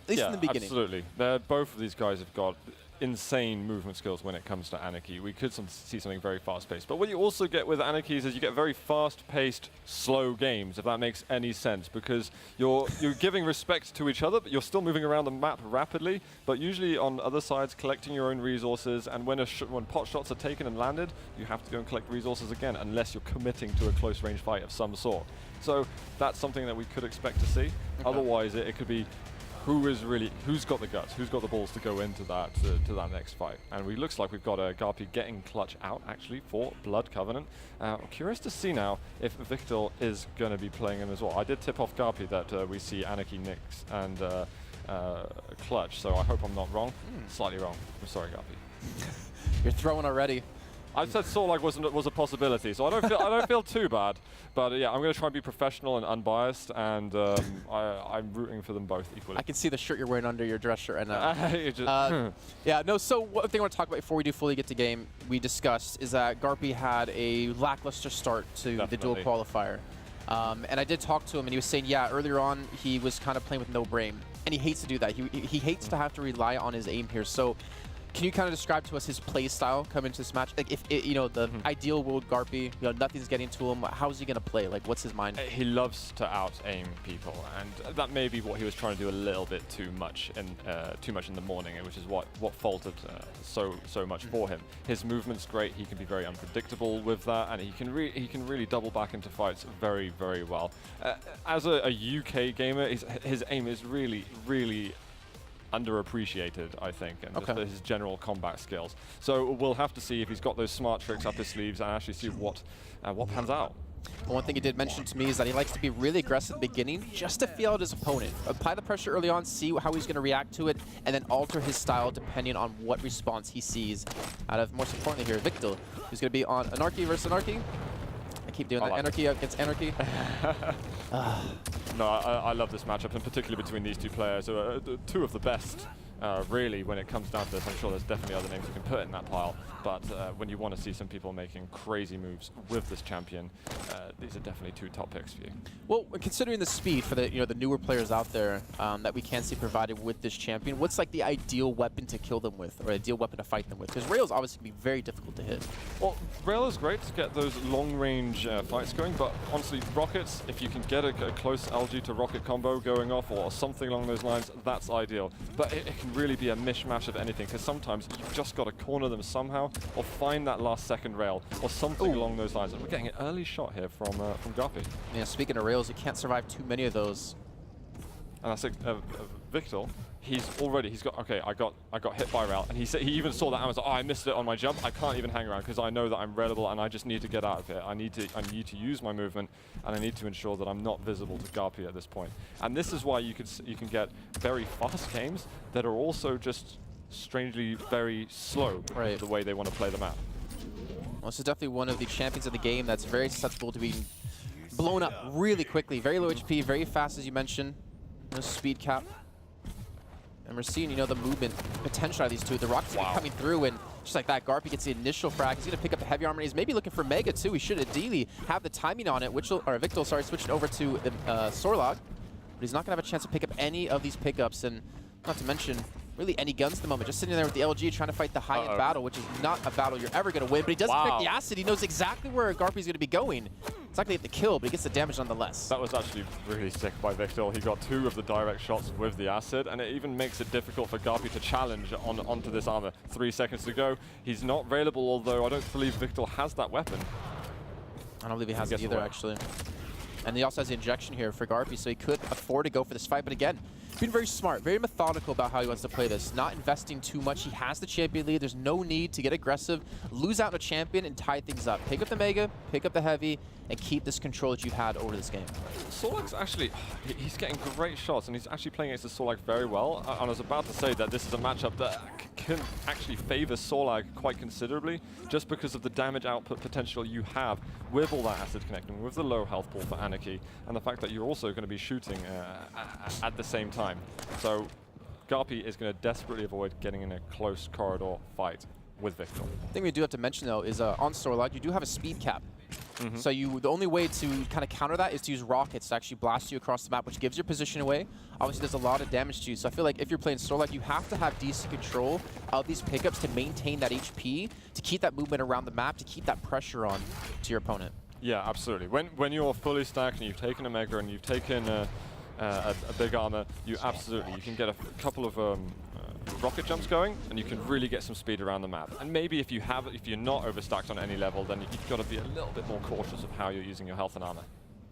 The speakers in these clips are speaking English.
at least in the beginning. Absolutely. Both of these guys have got insane movement skills when it comes to Anarchy. We could see something very fast-paced. But what you also get with Anarchies is you get very fast-paced, slow games, if that makes any sense, because you're giving respect to each other, but you're still moving around the map rapidly, but usually on other sides collecting your own resources, and when pot shots are taken and landed, you have to go and collect resources again, unless you're committing to a close-range fight of some sort. So that's something that we could expect to see. Otherwise, it could be who's got the guts, who's got the balls to go into that to that next fight. And we looks like we've got GaRpY getting clutch out actually for Blood Covenant. I'm curious to see now if wichtL is going to be playing him as well. I did tip off GaRpY that we see Anarchy, Nyx, and clutch, so I hope I'm not wrong. Slightly wrong. I'm sorry, GaRpY. You're throwing already. I said Solag was a possibility, so I don't feel too bad. But yeah, I'm going to try and be professional and unbiased, and I'm rooting for them both equally. I can see the shirt you're wearing under your dress shirt right now. Yeah, no, so one thing I want to talk about before we do fully get to game, we discussed, is that GaRpY had a lackluster start to the dual qualifier. And I did talk to him, and he was saying, yeah, earlier on, he was kind of playing with no brain. And he hates to do that. He hates to have to rely on his aim here. So can you kind of describe to us his play style coming into this match? Like, if the ideal world GaRpY, nothing's getting to him, how's he going to play? Like, what's his mind? He loves to out-aim people, and that may be what he was trying to do a little bit too much in the morning, which is what faltered so much for him. His movement's great. He can be very unpredictable with that, and he can really double back into fights very, very well. As a UK gamer, his aim is really underappreciated, I think, and just his general combat skills. So we'll have to see if he's got those smart tricks up his sleeves and actually see what pans out. One thing he did mention to me is that he likes to be really aggressive at the beginning just to feel out his opponent. Apply the pressure early on, see how he's going to react to it, and then alter his style depending on what response he sees out of, most importantly here, wichtL, who's going to be on Anarchy versus Anarchy. I keep doing that. Anarchy against Anarchy. No, I love this matchup, and particularly between these two players, who are two of the best, really, when it comes down to this. I'm sure there's definitely other names you can put in that pile, but when you want to see some people making crazy moves with this champion, these are definitely two top picks for you. Well, considering the speed for the the newer players out there that we can see provided with this champion, what's like the ideal weapon to kill them with, or ideal weapon to fight them with? Because Rail's obviously going to be very difficult to hit. Well, Rail is great to get those long-range fights going, but honestly, rockets, if you can get a close LG to rocket combo going off or something along those lines, that's ideal. But it can really be a mishmash of anything, because sometimes you've just got to corner them somehow, or find that last second rail, or something along those lines. And we're getting an early shot here from GaRpY. Yeah, speaking of rails, you can't survive too many of those. And that's wichtL. He's got, okay, I got hit by rail, and he even saw that and was like, oh, I missed it on my jump. I can't even hang around because I know that I'm railable and I just need to get out of here. I need to use my movement, and I need to ensure that I'm not visible to GaRpY at this point. And this is why you can get very fast games that are also just strangely very slow because of the way they want to play the map. Well, this is definitely one of the champions of the game that's very susceptible to being blown up really quickly. Very low HP, very fast, as you mentioned. No speed cap. And we're seeing, the movement potential out of these two. The rockets are coming through, and just like that, GaRpY gets the initial frag. He's going to pick up the heavy armor. He's maybe looking for Mega, too. He should ideally have the timing on it. wichtL, sorry, switching over to the Sorlog. But he's not going to have a chance to pick up any of these pickups, and not to mention really any guns at the moment. Just sitting there with the LG trying to fight the high-end battle, which is not a battle you're ever going to win. But he doesn't pick the acid. He knows exactly where GaRpY's going to be going. It's not going to get the kill, but he gets the damage nonetheless. That was actually really sick by wichtL. He got 2 of the direct shots with the acid, and it even makes it difficult for GaRpY to challenge onto this armor. 3 seconds to go. He's not available, although I don't believe wichtL has that weapon. I don't believe he has it either, actually. And he also has the injection here for GaRpY, so he could afford to go for this fight. But again, being very smart, very methodical about how he wants to play this. Not investing too much. He has the champion lead. There's no need to get aggressive, lose out on a champion, and tie things up. Pick up the Mega, pick up the Heavy, and keep this control that you've had over this game. Sorlag's actually, he's getting great shots, and he's actually playing against the Sorlag very well. And I was about to say that this is a matchup that can actually favor Sorlag quite considerably, just because of the damage output potential you have with all that acid connecting, with the low health pool for Anarchy, and the fact that you're also going to be shooting at the same time. So GaRpY is going to desperately avoid getting in a close corridor fight with wichtL. The thing we do have to mention, though, is on Sorlock, you do have a speed cap. So the only way to kind of counter that is to use rockets to actually blast you across the map, which gives your position away. Obviously, does a lot of damage to you. So I feel like if you're playing Sorlock, you have to have decent control of these pickups to maintain that HP, to keep that movement around the map, to keep that pressure on to your opponent. Yeah, absolutely. When you're fully stacked and you've taken a Mega and you've taken a big armor, you can get a couple of rocket jumps going, and you can really get some speed around the map. And maybe if you're not overstacked on any level, then you've got to be a little bit more cautious of how you're using your health and armor.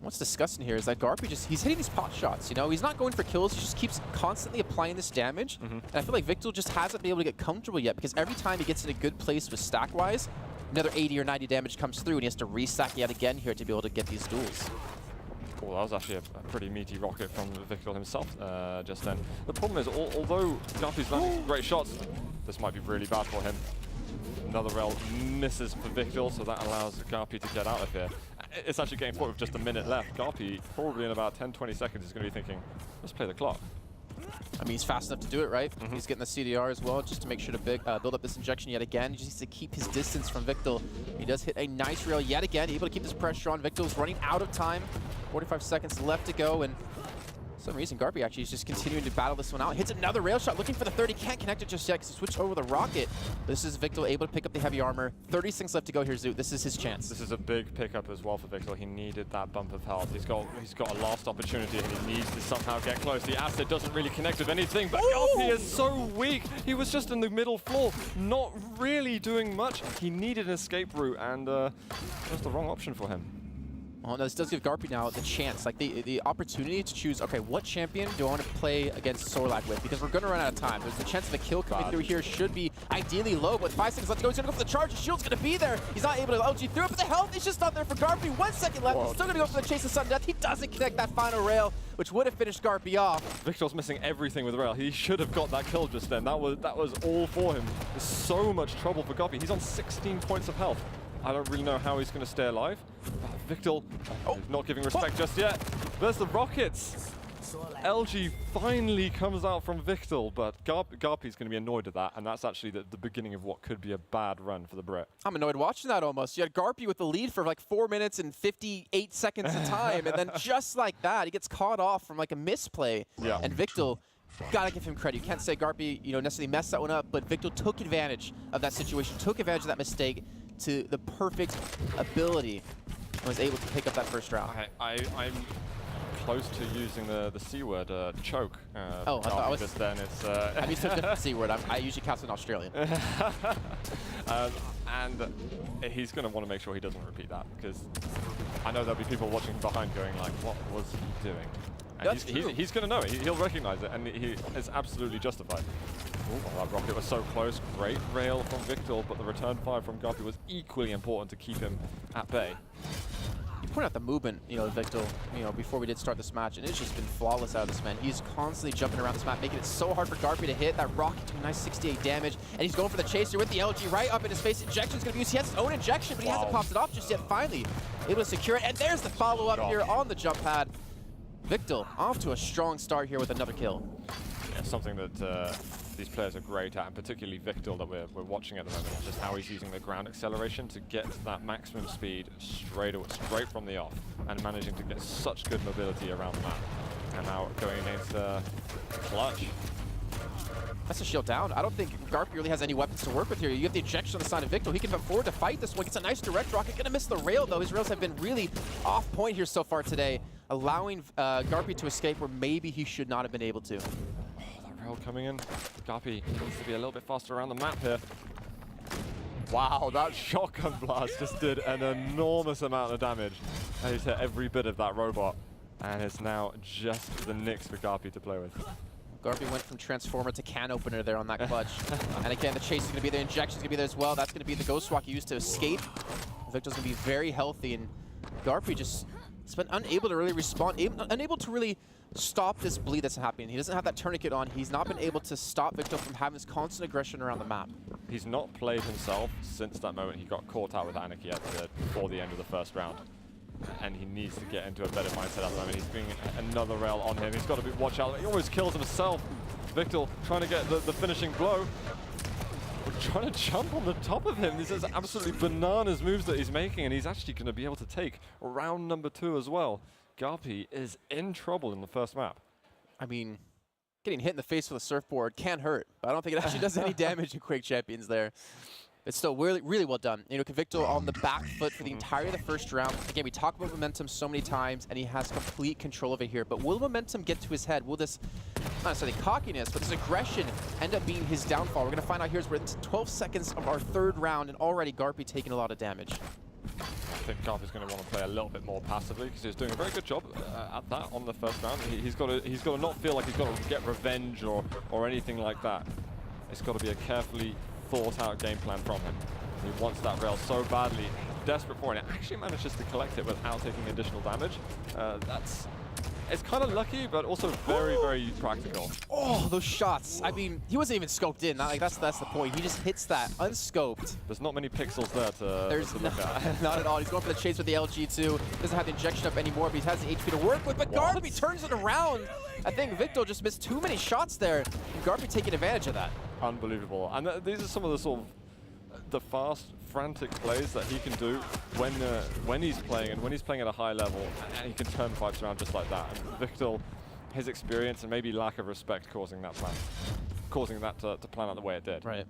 What's disgusting here is that GaRpY he's hitting these pot shots, you know? He's not going for kills, he just keeps constantly applying this damage. And I feel like wichtL just hasn't been able to get comfortable yet, because every time he gets in a good place with stack-wise, another 80 or 90 damage comes through, and he has to restack yet again here to be able to get these duels. Well, that was actually a pretty meaty rocket from wichtL himself just then. The problem is, although GaRpY's landing some great shots, this might be really bad for him. Another rail misses for wichtL, so that allows GaRpY to get out of here. It's actually getting forward with just a minute left. GaRpY, probably in about 10-20 seconds, is going to be thinking, let's play the clock. I mean, he's fast enough to do it, right? He's getting the CDR as well, just to make sure to build up this injection yet again. He just needs to keep his distance from wichtL. He does hit a nice rail yet again, able to keep this pressure on. wichtL's running out of time. 45 seconds left to go, and for some reason, GaRpY actually is just continuing to battle this one out. Hits another rail shot, looking for the 30. Can't connect it just yet because he switched over the rocket. This is wichtL able to pick up the heavy armor. 30 seconds left to go here, Zoot. This is his chance. This is a big pickup as well for wichtL. He needed that bump of health. He's got a last opportunity, and he needs to somehow get close. The acid doesn't really connect with anything, but GaRpY is so weak. He was just in the middle floor, not really doing much. He needed an escape route, and that's the wrong option for him. Well, no, this does give GaRpY now the chance, like the opportunity to choose, okay, what champion do I want to play against Sorlock with? Because we're going to run out of time. There's the chance of a kill coming through here should be ideally low, but 5 seconds left to go. He's going to go for the charge. His shield's going to be there. He's not able to LG through it, but the health is just not there for GaRpY. 1 second left. He's still going to go for the chase of sudden death. He doesn't connect that final rail, which would have finished GaRpY off. wichtL's missing everything with rail. He should have got that kill just then. That was all for him. There's so much trouble for GaRpY. He's on 16 points of health. I don't really know how he's going to stay alive. wichtL not giving respect just yet. There's the rockets. LG finally comes out from wichtL, but GaRpY's going to be annoyed at that, and that's actually the beginning of what could be a bad run for the Brit. I'm annoyed watching that almost. You had GaRpY with the lead for like 4 minutes and 58 seconds of time, and then just like that, he gets caught off from like a misplay. Yeah. And wichtL, gotta give him credit. You can't say GaRpY, necessarily messed that one up, but wichtL took advantage of that situation, took advantage of that mistake to the perfect ability, and was able to pick up that first round. I'm close to using the C word, choke. Oh, I thought I was. Just then it's. I'm used to a different C word. I usually cast an Australian. And he's going to want to make sure he doesn't repeat that, because I know there'll be people watching behind going like, what was he doing? And he's going to know it. He'll recognize it, and he is absolutely justified. Ooh, that rocket was so close. Great rail from wichtL, but the return fire from GaRpY was equally important to keep him at bay. You point out the movement, wichtL, before we did start this match, and it's just been flawless out of this man. He's constantly jumping around this map, making it so hard for GaRpY to hit. That rocket doing a nice 68 damage, and he's going for the chaser with the LG right up in his face. Injection's going to be used. He has his own injection, but he hasn't popped it off just yet. Finally, able to secure it, and there's the follow-up here on the jump pad. wichtL off to a strong start here with another kill. Yeah, something that these players are great at, and particularly wichtL that we're watching at the moment, is just how he's using the ground acceleration to get that maximum speed straight from the off, and managing to get such good mobility around the map. And now going against Clutch. That's a shield down. I don't think GaRpY really has any weapons to work with here. You have the injection on the side of wichtL. He can afford to fight this one. Gets a nice direct rocket. Gonna miss the rail, though. His rails have been really off point here so far today, allowing GaRpY to escape where maybe he should not have been able to. Rail coming in. GaRpY needs to be a little bit faster around the map here. Wow, that shotgun blast just did an enormous amount of damage. And he's hit every bit of that robot. And it's now just the nicks for GaRpY to play with. GaRpY went from Transformer to Can Opener there on that clutch. And again, the chase is going to be there, injection is going to be there as well. That's going to be the Ghost Walk used to escape. wichtL's going to be very healthy, and GaRpY just has been unable to really respond, unable to really stop this bleed that's happening. He doesn't have that tourniquet on. He's not been able to stop wichtL from having this constant aggression around the map. He's not played himself since that moment he got caught out with Anarchy before the end of the first round. And he needs to get into a better mindset at the moment. He's bringing another rail on him. He's got to watch out. He almost kills himself. wichtL trying to get the finishing blow. We're trying to jump on the top of him. This is absolutely bananas moves that he's making, and he's actually going to be able to take round number 2 as well. GaRpY is in trouble in the first map. I mean, getting hit in the face with a surfboard can hurt, but I don't think it actually does any damage in Quake Champions there. It's still really, really well done. You know, wichtL on the back foot for the entirety of the first round. Again, we talk about momentum so many times, and he has complete control of it here. But will momentum get to his head? Will this, not necessarily cockiness, but this aggression end up being his downfall? We're going to find out here as we're into 12 seconds of our third round, and already GaRpY taking a lot of damage. I think GaRpY's going to want to play a little bit more passively because he's doing a very good job at that on the first round. He's got to not feel like he's got to get revenge or anything like that. It's got to be a carefully thought out game plan from him. He wants that rail so badly, desperate for it. And it actually manages to collect it without taking additional damage. It's kind of lucky, but also very, very practical. Oh, those shots. I mean, he wasn't even scoped in. That's the point. He just hits that unscoped. There's not many pixels there to look at. Not at all. He's going for the chase with the LG2. Doesn't have the injection up anymore, but he has the HP to work with. But GaRpY turns it around. I think wichtL just missed too many shots there. And GaRpY taking advantage of that. Unbelievable. And these are some of the sort of the fast, frantic plays that he can do when he's playing and when he's playing at a high level, and he can turn fights around just like that. And wichtL, his experience and maybe lack of respect causing that to plan out the way it did. Right.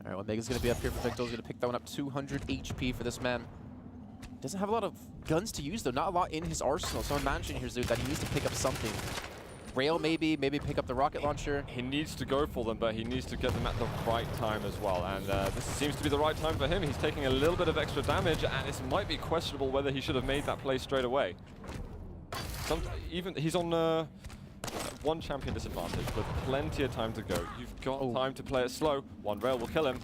All right, well, Mega's going to be up here for wichtL. He's going to pick that one up. 200 HP for this man. Doesn't have a lot of guns to use, though. Not a lot in his arsenal. So I'm imagining here, Zoot, that he needs to pick up something. Rail maybe pick up the rocket launcher. He needs to go for them, but he needs to get them at the right time as well. And this seems to be the right time for him. He's taking a little bit of extra damage, and it might be questionable whether he should have made that play straight away. Even he's on one champion disadvantage with plenty of time to go. You've got time to play it slow. One rail will kill him.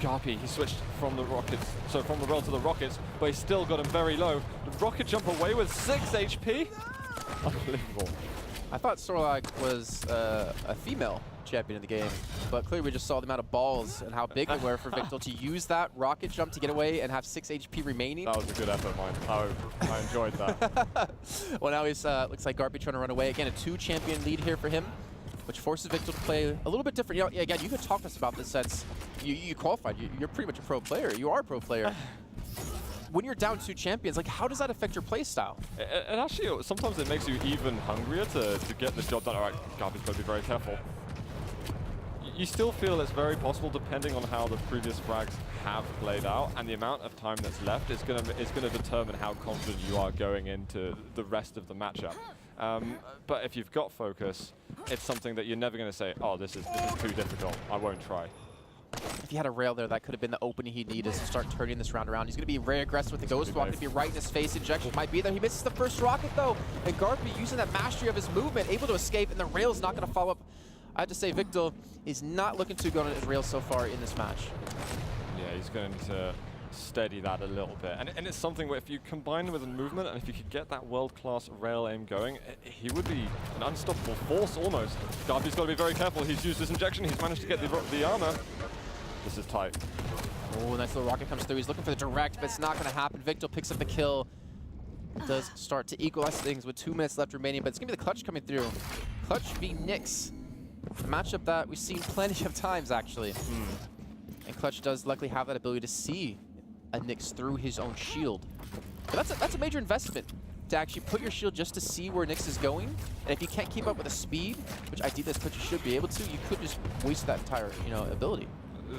GaRpY, he switched from the rockets, so from the rail to the rockets, but he's still got him very low. The rocket jump away with 6 HP. Unbelievable. I thought Sorlag was a female champion in the game, but clearly we just saw the amount of balls and how big they were for wichtL to use that rocket jump to get away and have 6 HP remaining. That was a good effort, mine. I enjoyed that. Well, now he's looks like GaRpY trying to run away. Again, a 2-champion lead here for him, which forces wichtL to play a little bit different. You know, again, you could talk to us about this since you qualified. You're pretty much a pro player. You are a pro player. When you're down 2 champions, like, how does that affect your play style? It actually, sometimes it makes you even hungrier to get the job done. All right, GaRpY's got to be very careful. You still feel it's very possible, depending on how the previous frags have played out, and the amount of time that's left is going to determine how confident you are going into the rest of the matchup. But if you've got focus, it's something that you're never going to say, oh, this is too difficult, I won't try. If he had a rail there, that could have been the opening he needed to start turning this round around. He's going to be very aggressive with the Ghost Walk. Going to be right in his face. Injection might be there. He misses the first rocket, though. And GaRpY, using that mastery of his movement, able to escape, and the rail's not going to follow up. I have to say, wichtL is not looking too good on his rail so far in this match. Yeah, he's going to steady that a little bit. And it's something where if you combine with the movement, and if you could get that world-class rail aim going, he would be an unstoppable force almost. GaRpY's got to be very careful. He's used this injection. He's managed to get the armor. This is tight. Oh, nice little rocket comes through. He's looking for the direct, but it's not going to happen. wichtL picks up the kill. Does start to equalize things with 2 minutes left remaining, but it's going to be the Clutch coming through. Clutch v Nyx. A matchup that we've seen plenty of times, actually. And Clutch does luckily have that ability to see a Nyx through his own shield. But that's a major investment, to actually put your shield just to see where Nyx is going. And if you can't keep up with the speed, which ideally this Clutch should be able to, you could just waste that entire ability.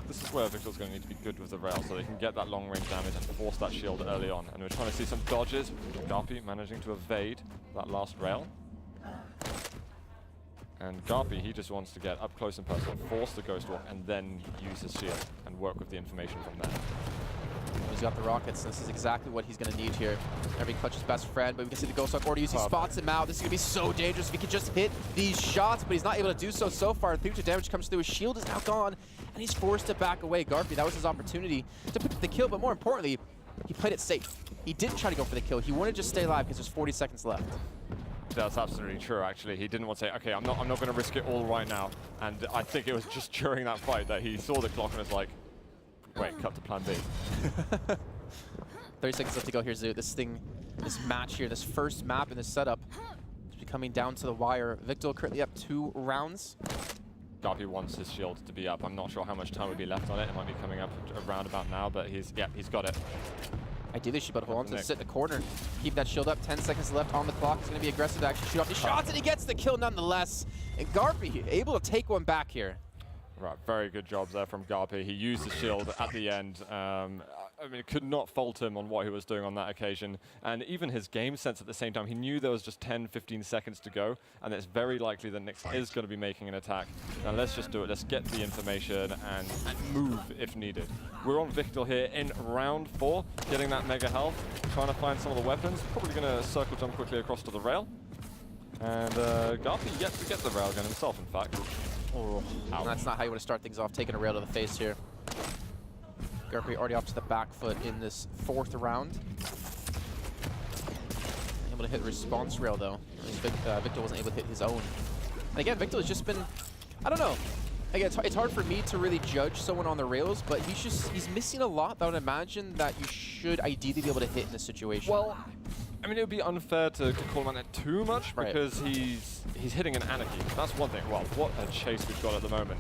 This is where wichtL's going to need to be good with the rail, so they can get that long-range damage and force that shield early on. And we're trying to see some dodges. GaRpY managing to evade that last rail. And GaRpY, he just wants to get up close and personal, force the Ghost Walk, and then use his shield and work with the information from there. He's got the rockets. This is exactly what he's going to need here. Every Clutch's best friend, but we can see the Ghost Walk already used. He spots him out. This is going to be so dangerous if he could just hit these shots, but he's not able to do so far. 3 damage comes through. His shield is now gone, and he's forced to back away. GaRpY, that was his opportunity to pick up the kill, but more importantly, he played it safe. He didn't try to go for the kill. He wanted to just stay alive because there's 40 seconds left. That's absolutely true, actually. He didn't want to say, okay, I'm not going to risk it all right now. And I think it was just during that fight that he saw the clock and was like, wait, cut to plan B. 30 seconds left to go here, Zoot. This match here, this first map in this setup is coming down to the wire. wichtL currently up 2 rounds. GaRpY wants his shield to be up. I'm not sure how much time would be left on it. It might be coming up around about now, but he's got it. Ideally, she should hold on to sit in the corner. Keep that shield up. 10 seconds left on the clock. He's going to be aggressive to actually shoot off the shots, and he gets the kill nonetheless. And GaRpY able to take one back here. Right, very good job there from GaRpY. He used the shield at the end. I mean, could not fault him on what he was doing on that occasion. And even his game sense at the same time, he knew there was just 10, 15 seconds to go, and it's very likely that Nyx is going to be making an attack. Now let's just do it. Let's get the information and move if needed. We're on wichtL here in round 4, getting that mega health, trying to find some of the weapons. Probably going to circle jump quickly across to the rail. And GaRpY yet to get the railgun himself, in fact. Oh, that's not how you want to start things off, taking a rail to the face here. GaRpY already off to the back foot in this 4th round. Able to hit response rail though. wichtL wasn't able to hit his own. And again, wichtL has just been, I don't know. Again, it's hard for me to really judge someone on the rails, but he's missing a lot that I would imagine that you should ideally be able to hit in this situation. Well, I mean, it would be unfair to call him on it too much, because he's hitting an Anarchy. That's one thing. Well, what a chase we've got at the moment.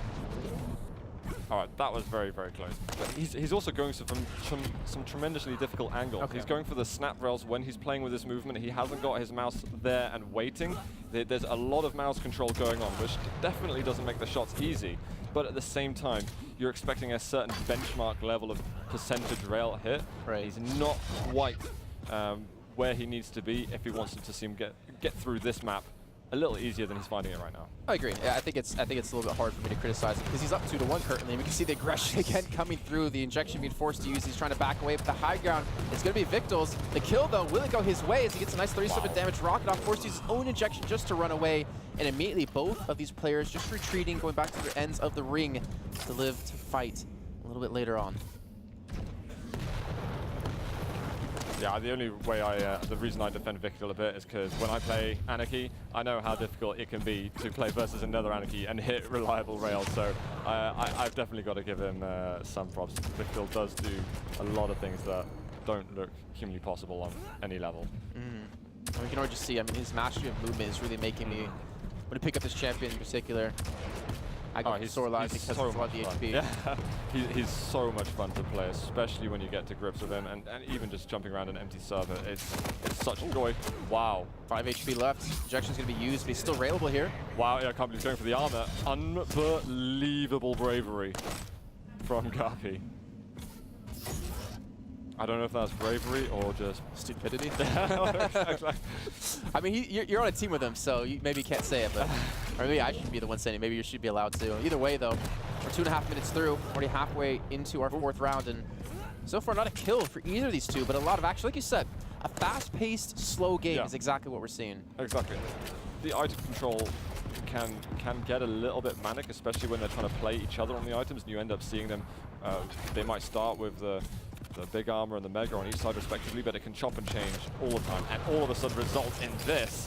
All right, that was very, very close. But he's also going from some tremendously difficult angles. Okay. He's going for the snap rails when he's playing with this movement. He hasn't got his mouse there and waiting. There's a lot of mouse control going on, which definitely doesn't make the shots easy. But at the same time, you're expecting a certain benchmark level of percentage rail hit. Right. He's not quite where he needs to be if he wants to see him get through this map a little easier than he's finding it right now. I agree. Yeah, I think it's a little bit hard for me to criticize him because he's up 2-1 currently. We can see the aggression again coming through. The injection being forced to use. He's trying to back away, but the high ground is going to be wichtL's. The kill though will it go his way as he gets a nice 37 damage rocket off, forced to use his own injection just to run away. And immediately both of these players just retreating, going back to their ends of the ring to live to fight a little bit later on. Yeah, the only way the reason I defend wichtL a bit is because when I play Anarchy, I know how difficult it can be to play versus another Anarchy and hit reliable rails. So I've definitely got to give him some props. wichtL does do a lot of things that don't look humanly possible on any level. And we can already just see, I mean, his mastery of movement is really making me want to pick up this champion in particular. I got so alive because so of a lot of the HP. Yeah, he's so much fun to play, especially when you get to grips with him, and even just jumping around an empty server. It's such a joy. Wow. 5 HP left. Injection's going to be used, but he's still railable here. Wow, yeah, I can't believe he's going for the armor. Unbelievable bravery from GaRpY. I don't know if that's bravery or just stupidity. Exactly. I mean, you're on a team with him, so you maybe can't say it, but or maybe I should be the one saying it. Maybe you should be allowed to. Either way, though, we're 2.5 minutes through, already halfway into our 4th round, and so far not a kill for either of these two, but a lot of action. Like you said, a fast-paced, slow game is exactly what we're seeing. Exactly. The item control can get a little bit manic, especially when they're trying to play each other on the items, and you end up seeing them. They might start with the big armor and the mega on each side respectively, but it can chop and change all the time, and all of a sudden results in this,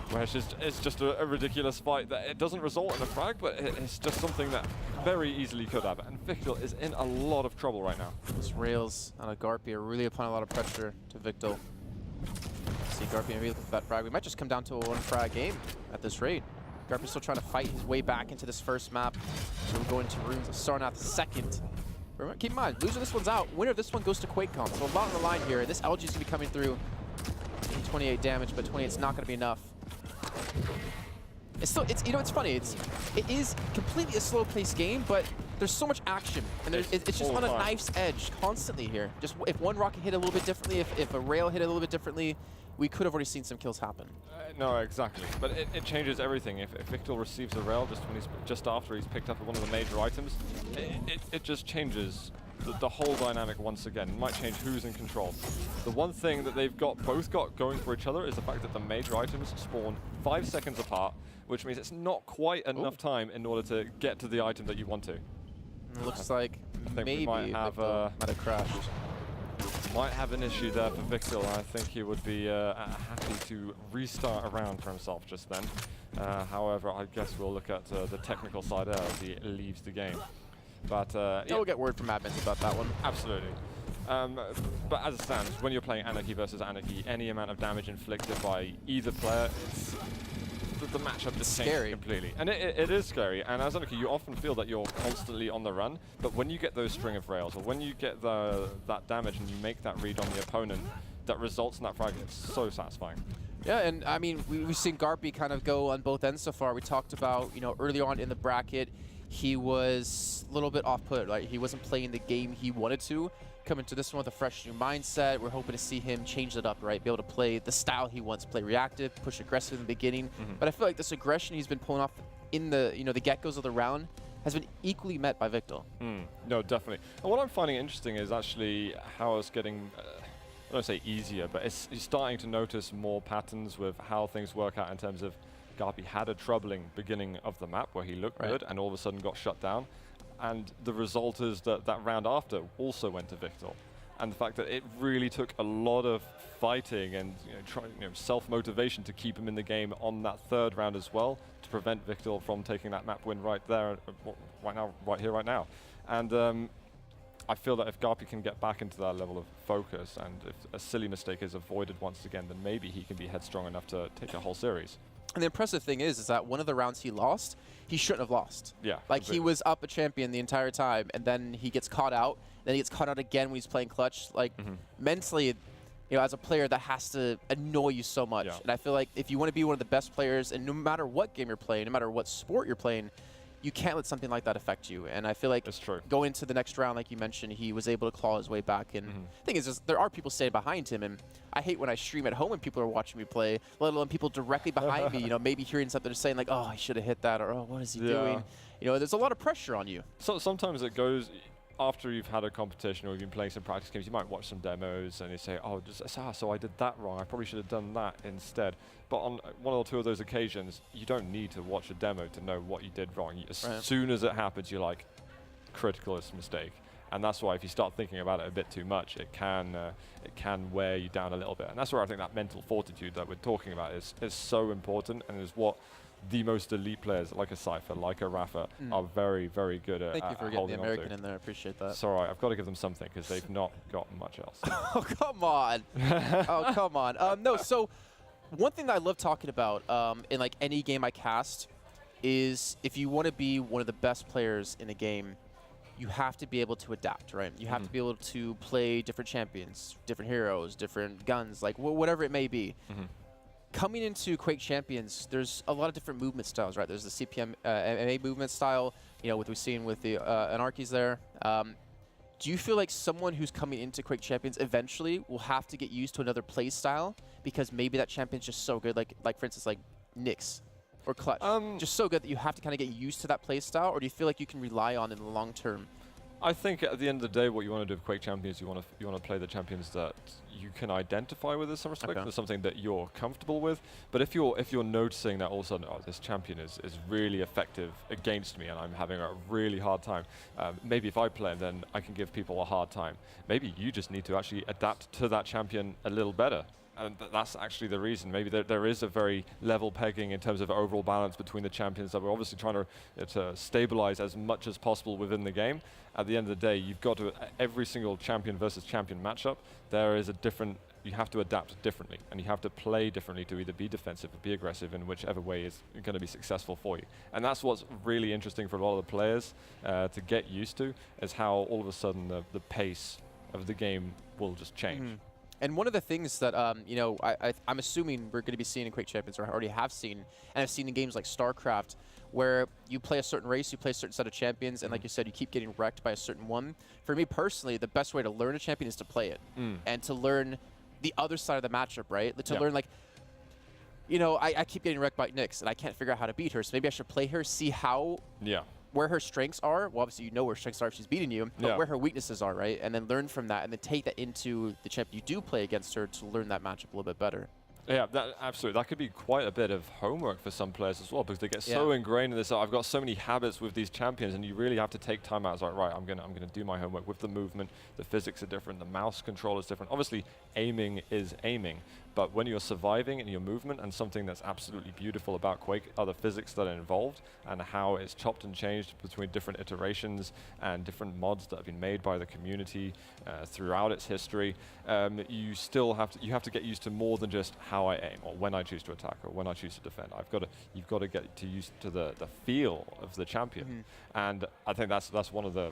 where it's just a ridiculous fight that it doesn't result in a frag, but it's just something that very easily could have, and wichtL is in a lot of trouble right now. Those rails on a GaRpY are really applying a lot of pressure to wichtL. See GaRpY maybe looking for that frag. We might just come down to a 1 frag game at this rate. GaRpY's still trying to fight his way back into this first map. So we're going to Runes of Sarnath second. Remember, keep in mind, loser this one's out. Winner of this one goes to QuakeCon. So a lot on the line here. This LG is going to be coming through. 28 damage, but 28's not going to be enough. It's still, you know, it's funny. It is completely a slow-paced game, but there's so much action, and it's just on a knife's edge constantly here. Just if one rocket hit a little bit differently, if a rail hit a little bit differently, we could have already seen some kills happen. No, exactly. But it changes everything. If wichtL receives a rail just after he's picked up one of the major items, it just changes the whole dynamic once again. It might change who's in control. The one thing that they've both got going for each other is the fact that the major items spawn 5 seconds apart, which means it's not quite enough time in order to get to the item that you want to. It looks like maybe we might have crashed. Might have an issue there for wichtL. I think he would be happy to restart a round for himself just then. However, I guess we'll look at the technical side as he leaves the game. But yeah, we'll get word from admins about that one. Absolutely. But as it stands, when you're playing Anarchy versus Anarchy, any amount of damage inflicted by either player, the matchup just scary. changed completely. And it is scary. And as Anarchy, you often feel that you're constantly on the run. But when you get those string of rails, or when you get that damage and you make that read on the opponent that results in that frag, it's so satisfying. Yeah, and I mean, we've seen GaRpY kind of go on both ends so far. We talked about, you know, early on in the bracket, he was a little bit off-put, right? He wasn't playing the game he wanted to. Coming to this one with a fresh new mindset, we're hoping to see him change it up, right? Be able to play the style he wants, play reactive, push aggressive in the beginning. But I feel like this aggression he's been pulling off in the, you know, the get-goes of the round has been equally met by wichtL. No, definitely. And what I'm finding interesting is actually how it's getting, I don't say easier, but you're starting to notice more patterns with how things work out in terms of GaRpY had a troubling beginning of the map where he looked good and all of a sudden got shut down. And the result is that that round after also went to wichtL. And the fact that it really took a lot of fighting and self-motivation to keep him in the game on that third round as well, to prevent wichtL from taking that map win right there, right here, right now. And I feel that if GaRpY can get back into that level of focus, and if a silly mistake is avoided once again, then maybe he can be headstrong enough to take a whole series. And the impressive thing is that one of the rounds he lost, he shouldn't have lost. Yeah. Like, he was up a champion the entire time, and then he gets caught out. Then he gets caught out again when he's playing clutch. Like, mentally, you know, as a player, that has to annoy you so much. And I feel like if you want to be one of the best players, and no matter what game you're playing, no matter what sport you're playing, you can't let something like that affect you. And I feel like going into the next round, like you mentioned, he was able to claw his way back. And the thing is, there are people standing behind him. And I hate when I stream at home and people are watching me play, let alone people directly behind me, you know, maybe hearing something or saying like, oh, I should have hit that, or oh, what is he doing? You know, there's a lot of pressure on you. So sometimes it goes, after you've had a competition or you've been playing some practice games, you might watch some demos and you say, oh, so I did that wrong. I probably should have done that instead. But on one or two of those occasions, you don't need to watch a demo to know what you did wrong. As soon as it happens, you're like, critical is a mistake. And that's why if you start thinking about it a bit too much, it can wear you down a little bit. And that's where I think that mental fortitude that we're talking about is so important, and is what the most elite players, like a Cypher, like a Rafa, are very, very good at. Thank you for getting the American in there. I appreciate that. It's all right. I've got to give them something because they've not got much else. Oh, come on. Oh, come on. No, so one thing that I love talking about in like any game I cast is if you want to be one of the best players in a game, you have to be able to adapt, right? You have to be able to play different champions, different heroes, different guns, like whatever it may be. Coming into Quake Champions, there's a lot of different movement styles, right? There's the CPM MMA movement style, you know, what we've seen with the Anarchies there. Do you feel like someone who's coming into Quake Champions eventually will have to get used to another play style because maybe that champion's just so good, like for instance, like Nyx or Clutch, just so good that you have to kind of get used to that play style, or do you feel like you can rely on it in the long term? I think at the end of the day, what you want to do with Quake Champions, you want to play the champions that you can identify with in some respect. There's something that you're comfortable with. But if you're noticing that all of a sudden, oh, this champion is really effective against me, and I'm having a really hard time, maybe if I play him, then I can give people a hard time. Maybe you just need to actually adapt to that champion a little better. And that's actually the reason. Maybe there is a very level pegging in terms of overall balance between the champions that we're obviously trying to stabilize as much as possible within the game. At the end of the day, you've got to, every single champion versus champion matchup, there is a different, you have to adapt differently, and you have to play differently to either be defensive or be aggressive in whichever way is going to be successful for you. And that's what's really interesting for a lot of the players to get used to, is how all of a sudden the pace of the game will just change. And one of the things that, you know, I'm assuming we're going to be seeing in Quake Champions, or already have seen, and I've seen in games like StarCraft, where you play a certain race, you play a certain set of champions, and like you said, you keep getting wrecked by a certain one. For me personally, the best way to learn a champion is to play it, and to learn the other side of the matchup, right? To learn, like, you know, I keep getting wrecked by Nyx, and I can't figure out how to beat her, so maybe I should play her, see how... where her strengths are. Well, obviously you know where strengths are if she's beating you, but where her weaknesses are, right? And then learn from that, and then take that into the champion you do play against her to learn that matchup a little bit better. Yeah, absolutely. That could be quite a bit of homework for some players as well, because they get so ingrained in this. I've got so many habits with these champions, and you really have to take time out. It's like, right, I'm gonna do my homework with the movement. The physics are different. The mouse control is different. Obviously, aiming is aiming, But when you're surviving in your movement, and something that's absolutely beautiful about Quake are the physics that are involved and how it's chopped and changed between different iterations and different mods that have been made by the community throughout its history. You still have to get used to more than just how I aim or when I choose to attack or when I choose to defend. You've got to get used to the feel of the champion, and I think that's one of the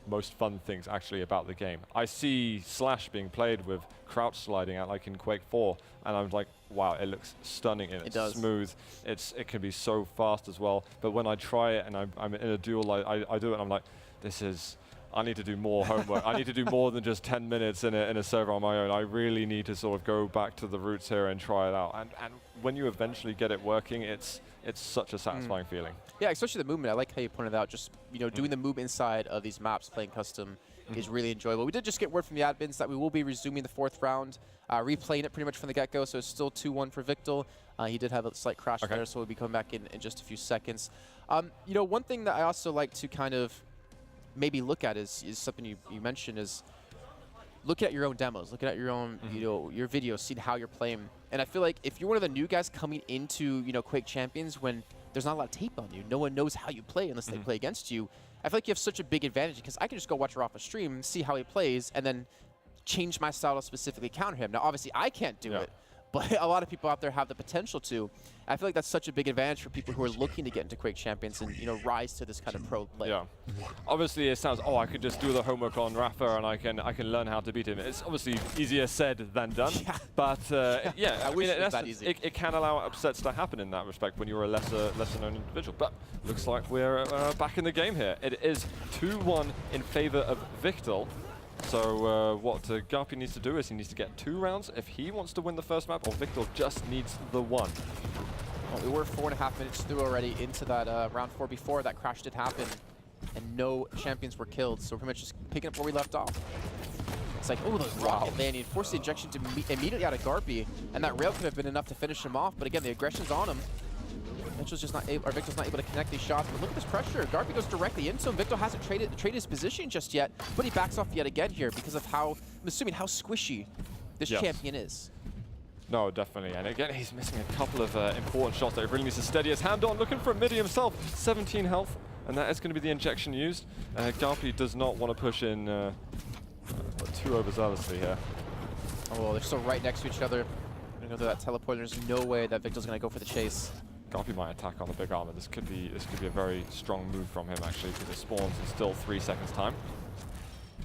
most fun things actually about the game. I see Slash being played with crouch sliding out like in Quake 4, and I'm like, wow, it looks stunning and it's smooth. It can be so fast as well. But when I try it and I'm in a duel, I do it and I'm like, I need to do more homework. I need to do more than just 10 minutes in a server on my own. I really need to sort of go back to the roots here and try it out. And when you eventually get it working, it's such a satisfying feeling. Yeah, especially the movement. I like how you pointed out, just doing the movement inside of these maps, playing custom is really enjoyable. We did just get word from the admins that we will be resuming the 4th round, replaying it pretty much from the get-go, so it's still 2-1 for wichtL. He did have a slight crash there, so we'll be coming back in just a few seconds. One thing that I also like to kind of maybe look at is something you mentioned is look at your own demos, look at your own your videos, see how you're playing. And I feel like if you're one of the new guys coming into Quake Champions when there's not a lot of tape on you, no one knows how you play unless they play against you, I feel like you have such a big advantage because I can just go watch her off a stream, see how he plays, and then change my style to specifically counter him. Now obviously I can't do it, but a lot of people out there have the potential to. I feel like that's such a big advantage for people who are looking to get into Quake Champions and rise to this kind of pro play. Yeah, obviously it sounds, I could just do the homework on Rafa and I can learn how to beat him. It's obviously easier said than done. But yeah, I mean, it can allow upsets to happen in that respect when you're a lesser known individual. But looks like we're back in the game here. It is 2-1 in favor of wichtL. So what GaRpY needs to do is he needs to get 2 rounds if he wants to win the first map, or wichtL just needs the 1. Well, we were 4.5 minutes through already into that round 4 before that crash did happen, and no champions were killed. So we're pretty much just picking up where we left off. It's like, those rocket landing, forced the injection to immediately out of GaRpY, and that rail could have been enough to finish him off. But again, the aggression's on him. wichtL's not able to connect these shots, but look at this pressure. GaRpY goes directly into him. wichtL hasn't traded his position just yet, but he backs off yet again here because of I'm assuming how squishy this champion is. No, definitely. And again, he's missing a couple of important shots that he really needs to steady his hand on. Looking for a midi himself. 17 health, and that is going to be the injection used. GaRpY does not want to push in too overzealously here. Oh, they're still right next to each other. Going to go through that teleporter. There's no way that wichtL's going to go for the chase. GaRpY might attack on the big armor. This could be a very strong move from him actually, because it spawns in still 3 seconds time.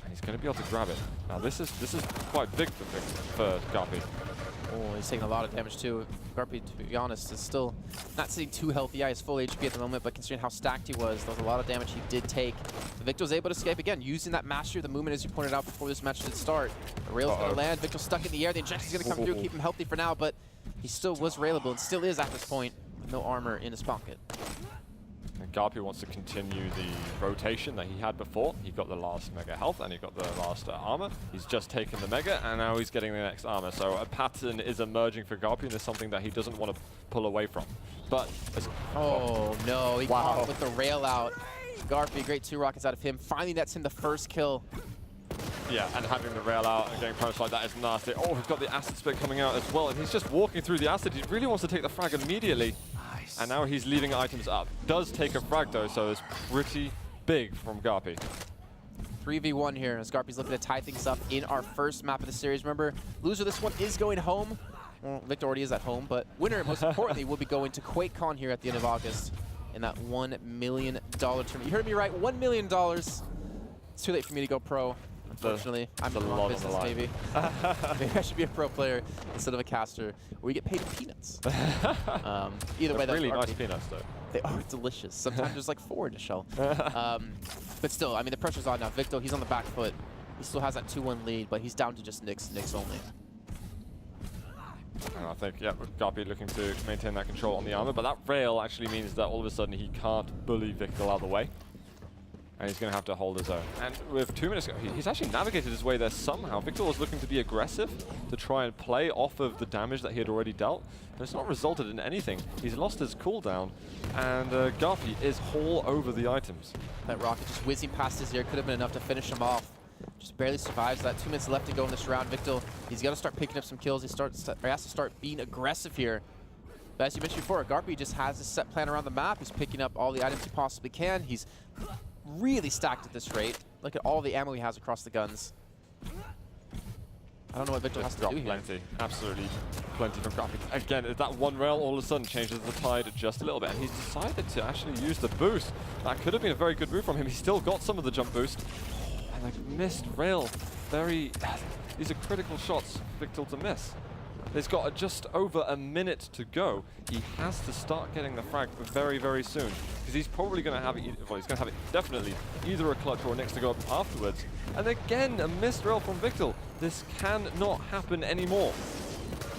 And he's going to be able to grab it. Now this is quite big for GaRpY. Oh, he's taking a lot of damage too. GaRpY, to be honest, is still not sitting too healthy. Yeah, he's full HP at the moment, but considering how stacked he was, there was a lot of damage he did take. wichtL was able to escape again, using that mastery of the movement as you pointed out before this match did start. The rail's going to land, wichtL's stuck in the air, the injection's going to come through, keep him healthy for now, but he still was railable and still is at this point with no armor in his pocket. And GaRpY wants to continue the rotation that he had before. He got the last mega health and he got the last armor. He's just taken the mega and now he's getting the next armor. So a pattern is emerging for GaRpY, and it's something that he doesn't want to pull away from. But no, he caught with the rail out. GaRpY, great 2 rockets out of him. Finally nets him the first kill. Yeah, and having the rail out and getting punished like that is nasty. Oh, he's got the acid spit coming out as well, and he's just walking through the acid. He really wants to take the frag immediately. And now he's leaving items up. Does take a frag though, so it's pretty big from GaRpY. 3v1 here as GaRpY's looking to tie things up in our first map of the series. Remember, loser of this one is going home. Well, wichtL already is at home, but winner, most importantly, will be going to QuakeCon here at the end of August in that $1 million tournament. You heard me right, $1 million. It's too late for me to go pro. Unfortunately, I'm in the wrong business, maybe. Maybe I should be a pro player instead of a caster, where we get paid in peanuts. Either way, that's really nice peanuts, though. They are delicious. Sometimes there's like 4 in a shell. But still, I mean, the pressure's on now. wichtL, he's on the back foot. He still has that 2-1 lead, but he's down to just Nyx only. And I think, GaRpY looking to maintain that control on the armor, but that rail actually means that all of a sudden he can't bully wichtL out of the way. And he's going to have to hold his own. And with 2 minutes ago, he's actually navigated his way there somehow. wichtL was looking to be aggressive, to try and play off of the damage that he had already dealt, but it's not resulted in anything. He's lost his cooldown, and GaRpY is all over the items. That rocket just whizzing past his ear could have been enough to finish him off. just barely survives that. 2 minutes left to go in this round. wichtL, he's got to start picking up some kills. He has to start being aggressive here. But as you mentioned before, GaRpY just has a set plan around the map. He's picking up all the items he possibly can. He's really stacked at this rate. Look at all the ammo he has across the guns. I don't know what wichtL has to do here. Plenty, absolutely plenty from GaRpY. Again, that one rail all of a sudden changes the tide just a little bit, and he's decided to actually use the boost. That could have been a very good move from him. He's still got some of the jump boost. And like missed rail, these are critical shots for wichtL to miss. He's got just over a minute to go. He has to start getting the frag very, very soon, because he's probably going to have it, well, he's going to have it definitely either a clutch or a next to go up afterwards. And again, a missed rail from wichtL. This cannot happen anymore.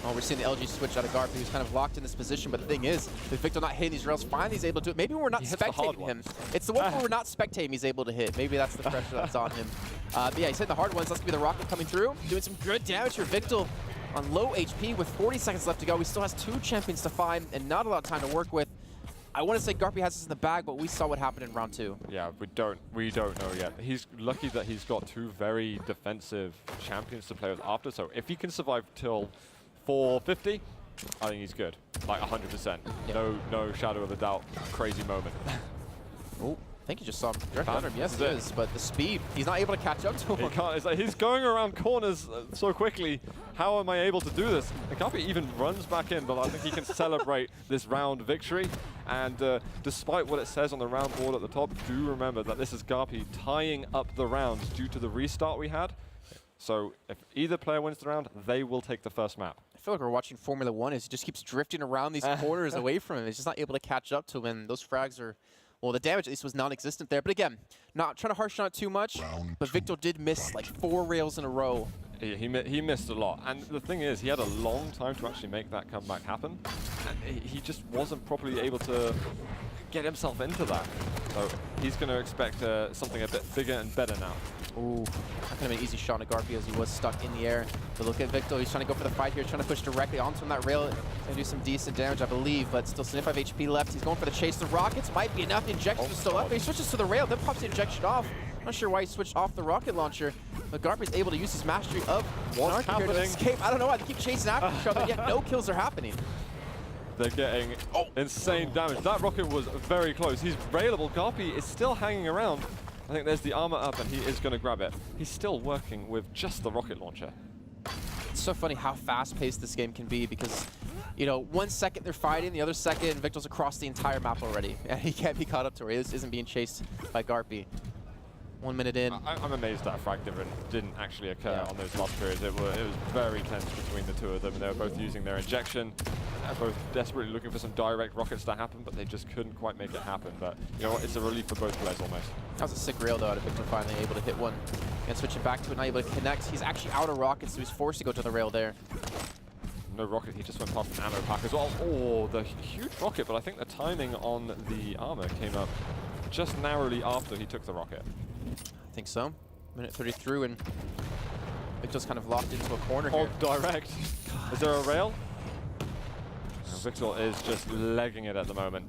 Oh, we're seeing the LG switch out of GaRpY, who's kind of locked in this position, but the thing is, with wichtL not hitting these rails, finally he's able to do it. Maybe when we're not spectating him. It's the one where we're not spectating he's able to hit. Maybe that's the pressure that's on him. But yeah, he's hitting the hard ones. That's going to be the rocket coming through, doing some good damage here. wichtL on low HP with 40 seconds left to go. He still has 2 champions to find and not a lot of time to work with. I want to say GaRpY has this in the bag, but we saw what happened in round 2. Yeah, we don't know yet. He's lucky that he's got 2 very defensive champions to play with after, so if he can survive till 450, I think he's good. Like 100%. Yep. No shadow of a doubt. Crazy moment. Oh, I think he just saw him directly under him. Yes, it is, but the speed, he's not able to catch up to him. He can't. It's like he's going around corners so quickly. How am I able to do this? And GaRpY even runs back in, but I think he can celebrate this round victory. And despite what it says on the round board at the top, do remember that this is GaRpY tying up the rounds due to the restart we had. So if either player wins the round, they will take the first map. I feel like we're watching Formula 1 as he just keeps drifting around these corners away from him. He's just not able to catch up to him, and those frags are... Well, the damage at least was non-existent there. But again, not trying to harsh on it too much, but wichtL did miss like 4 rails in a row. He missed a lot. And the thing is, he had a long time to actually make that comeback happen. And he just wasn't properly able to get himself into that. So he's going to expect something a bit bigger and better now. Ooh, that could have been an easy shot at GaRpY as he was stuck in the air. But look at wichtL, he's trying to go for the fight here, trying to push directly onto him. That rail going to do some decent damage, I believe, but still 75 HP left. He's going for the chase. The rockets might be enough. The injection is still up. He switches to the rail, then pops the injection off. Not sure why he switched off the rocket launcher, but GaRpY's able to use his mastery of what's happening to escape. I don't know why they keep chasing after each other, yet no kills are happening. They're getting insane damage. That rocket was very close. He's railable. GaRpY is still hanging around. I think there's the armor up, and he is going to grab it. He's still working with just the rocket launcher. It's so funny how fast-paced this game can be because, you know, 1 second they're fighting, the other second wichtL's across the entire map already, and he can't be caught up to her. This isn't being chased by GaRpY. 1 minute in. I'm amazed that a frag didn't actually occur on those last periods. It was very tense between the two of them. They were both using their injection. They're both desperately looking for some direct rockets to happen, but they just couldn't quite make it happen. But you know what? It's a relief for both players almost. That was a sick rail though out of wichtL, finally able to hit one. And switching back to it, not able to connect. He's actually out of rockets, so he's forced to go to the rail there. No rocket, he just went past an ammo pack as well. Oh, the huge rocket, but I think the timing on the armor came up just narrowly after he took the rocket. I think so. Minute 30 through, and wichtL's kind of locked into a corner here. Oh, direct. Is there a rail? No, wichtL is just legging it at the moment.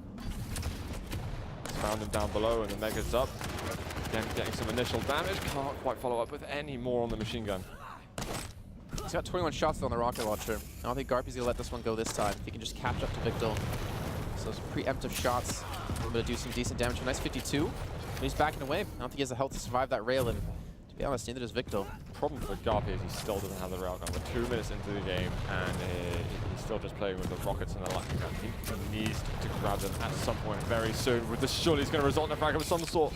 He's found him down below, and the Mega's up. Again, getting some initial damage. Can't quite follow up with any more on the machine gun. He's got 21 shots on the rocket launcher. I don't think GaRpY's going to let this one go this time. If he can just catch up to wichtL. So those preemptive shots are going to do some decent damage. A nice 52. But he's backing away. I don't think he has the health to survive that rail, and to be honest, neither does wichtL. Problem for GaRpY is he still doesn't have the railgun. We're 2 minutes into the game, and he's still just playing with the rockets and the lightning gun. He needs to grab them at some point very soon. With this, surely he's going to result in a frag of some sort.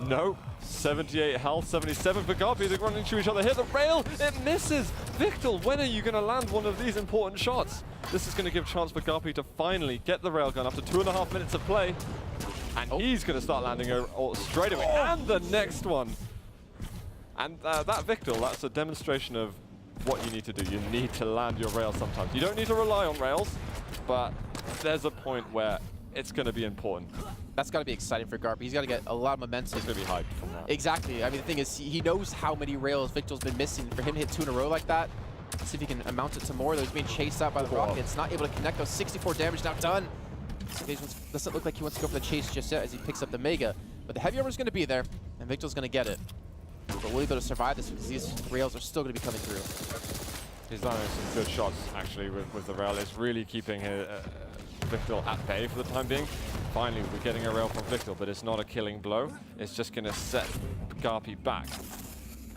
No. 78 health, 77 for GaRpY. They're running into each other. Hit the rail. It misses. wichtL, when are you going to land one of these important shots? This is going to give a chance for GaRpY to finally get the railgun after 2.5 minutes of play. And he's going to start landing straight away. And the next one. And that wichtL, that's a demonstration of what you need to do. You need to land your rails sometimes. You don't need to rely on rails, but there's a point where it's going to be important. That's got to be exciting for GaRpY. He's got to get a lot of momentum. He's going to be hyped from that. Exactly. I mean, the thing is, he knows how many rails wichtL's been missing. For him to hit 2 in a row like that, see if he can amount it to more. He's being chased out by the rockets, not able to connect those. 64 damage now done. So doesn't look like he wants to go for the chase just yet as he picks up the Mega. But the heavy armor is going to be there, and wichtL's going to get it. But will he be able to survive this? Because these rails are still going to be coming through. He's done some good shots, actually, with the rail. It's really keeping wichtL at bay for the time being. Finally, we're getting a rail from wichtL, but it's not a killing blow. It's just going to set GaRpY back.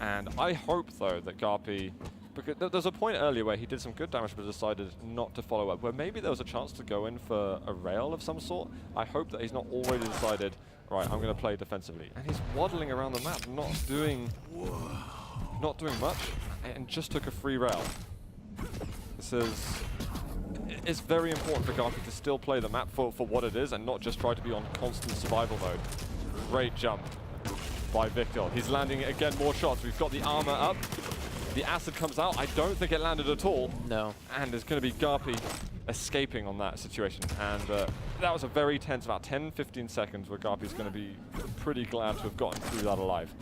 And I hope, though, that GaRpY... Because there's a point earlier where he did some good damage but decided not to follow up, where maybe there was a chance to go in for a rail of some sort. I hope that he's not already decided, right, I'm going to play defensively. And he's waddling around the map, not doing much, and just took a free rail. It's very important for GaRpY to still play the map for what it is and not just try to be on constant survival mode. Great jump by wichtL. He's landing, again, more shots. We've got the armor up. The acid comes out. I don't think it landed at all. No. And there's going to be GaRpY escaping on that situation. And that was a very tense, about 10-15 seconds, where GaRpY's going to be pretty glad to have gotten through that alive.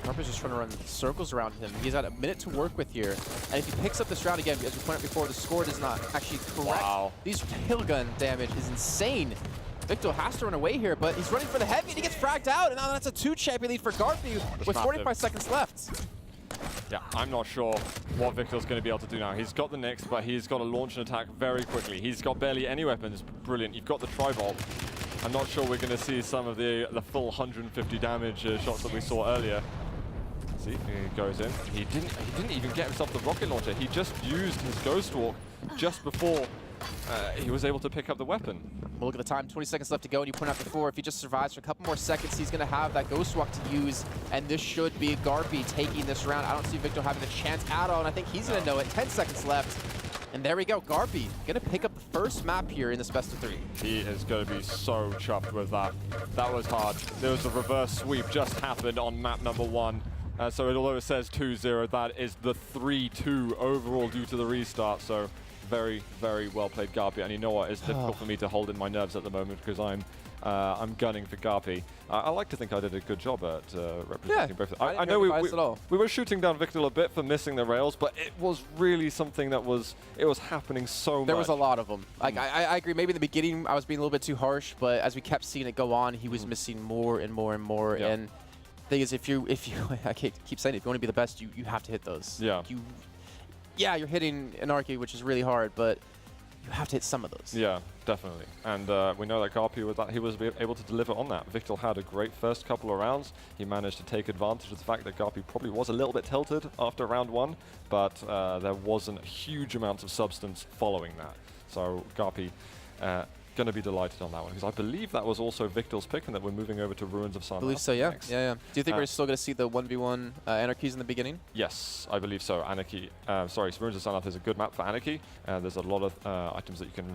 GaRpY's just trying to run circles around him. He's had a minute to work with here. And if he picks up this round again, as we pointed out before, the score does not actually correct. Wow. These tail gun damage is insane. wichtL has to run away here, but he's running for the heavy and he gets fragged out. And now that's a 2-champion lead for GaRpY with 45 seconds left. Yeah, I'm not sure what wichtL's going to be able to do now. He's got the Nyx, but he's got to launch an attack very quickly. He's got barely any weapons. Brilliant. You've got the Tri-Bolt. I'm not sure we're going to see some of the full 150 damage shots that we saw earlier. See, he goes in. He didn't even get himself the rocket launcher. He just used his Ghost Walk just before he was able to pick up the weapon. Well, look at the time, 20 seconds left to go, and you pointed out before, if he just survives for a couple more seconds, he's going to have that Ghost Walk to use, and this should be GaRpY taking this round. I don't see wichtL having a chance at all, and I think he's going to know it. 10 seconds left, and there we go. GaRpY going to pick up the first map here in this best of 3. He is going to be so chuffed with that. That was hard. There was a reverse sweep just happened on map number 1. So although it says 2-0, that is the 3-2 overall due to the restart. So very, very well played GaRpY. And you know what? It's difficult for me to hold in my nerves at the moment because I'm gunning for GaRpY. I like to think I did a good job at representing both. I know we were shooting down wichtL a bit for missing the rails, but it was really something that was happening so much. There was a lot of them. Like I agree. Maybe in the beginning I was being a little bit too harsh, but as we kept seeing it go on, he was missing more and more and more. Yep. And the thing is, if you I keep saying it, if you want to be the best, you have to hit those. Yeah. Yeah, you're hitting an arcade, which is really hard, but you have to hit some of those. Yeah, definitely. And we know that GaRpY, with that, he was able to deliver on that. wichtL had a great first couple of rounds. He managed to take advantage of the fact that GaRpY probably was a little bit tilted after round 1, but there wasn't huge amounts of substance following that. So GaRpY going to be delighted on that one, because I believe that was also wichtL's pick and that we're moving over to Ruins of Sarnath. I believe so, yeah. Next. Yeah. Do you think we're still going to see the 1v1 Anarchies in the beginning? Yes, I believe so. Ruins of Sarnath is a good map for Anarchy. There's a lot of items that you can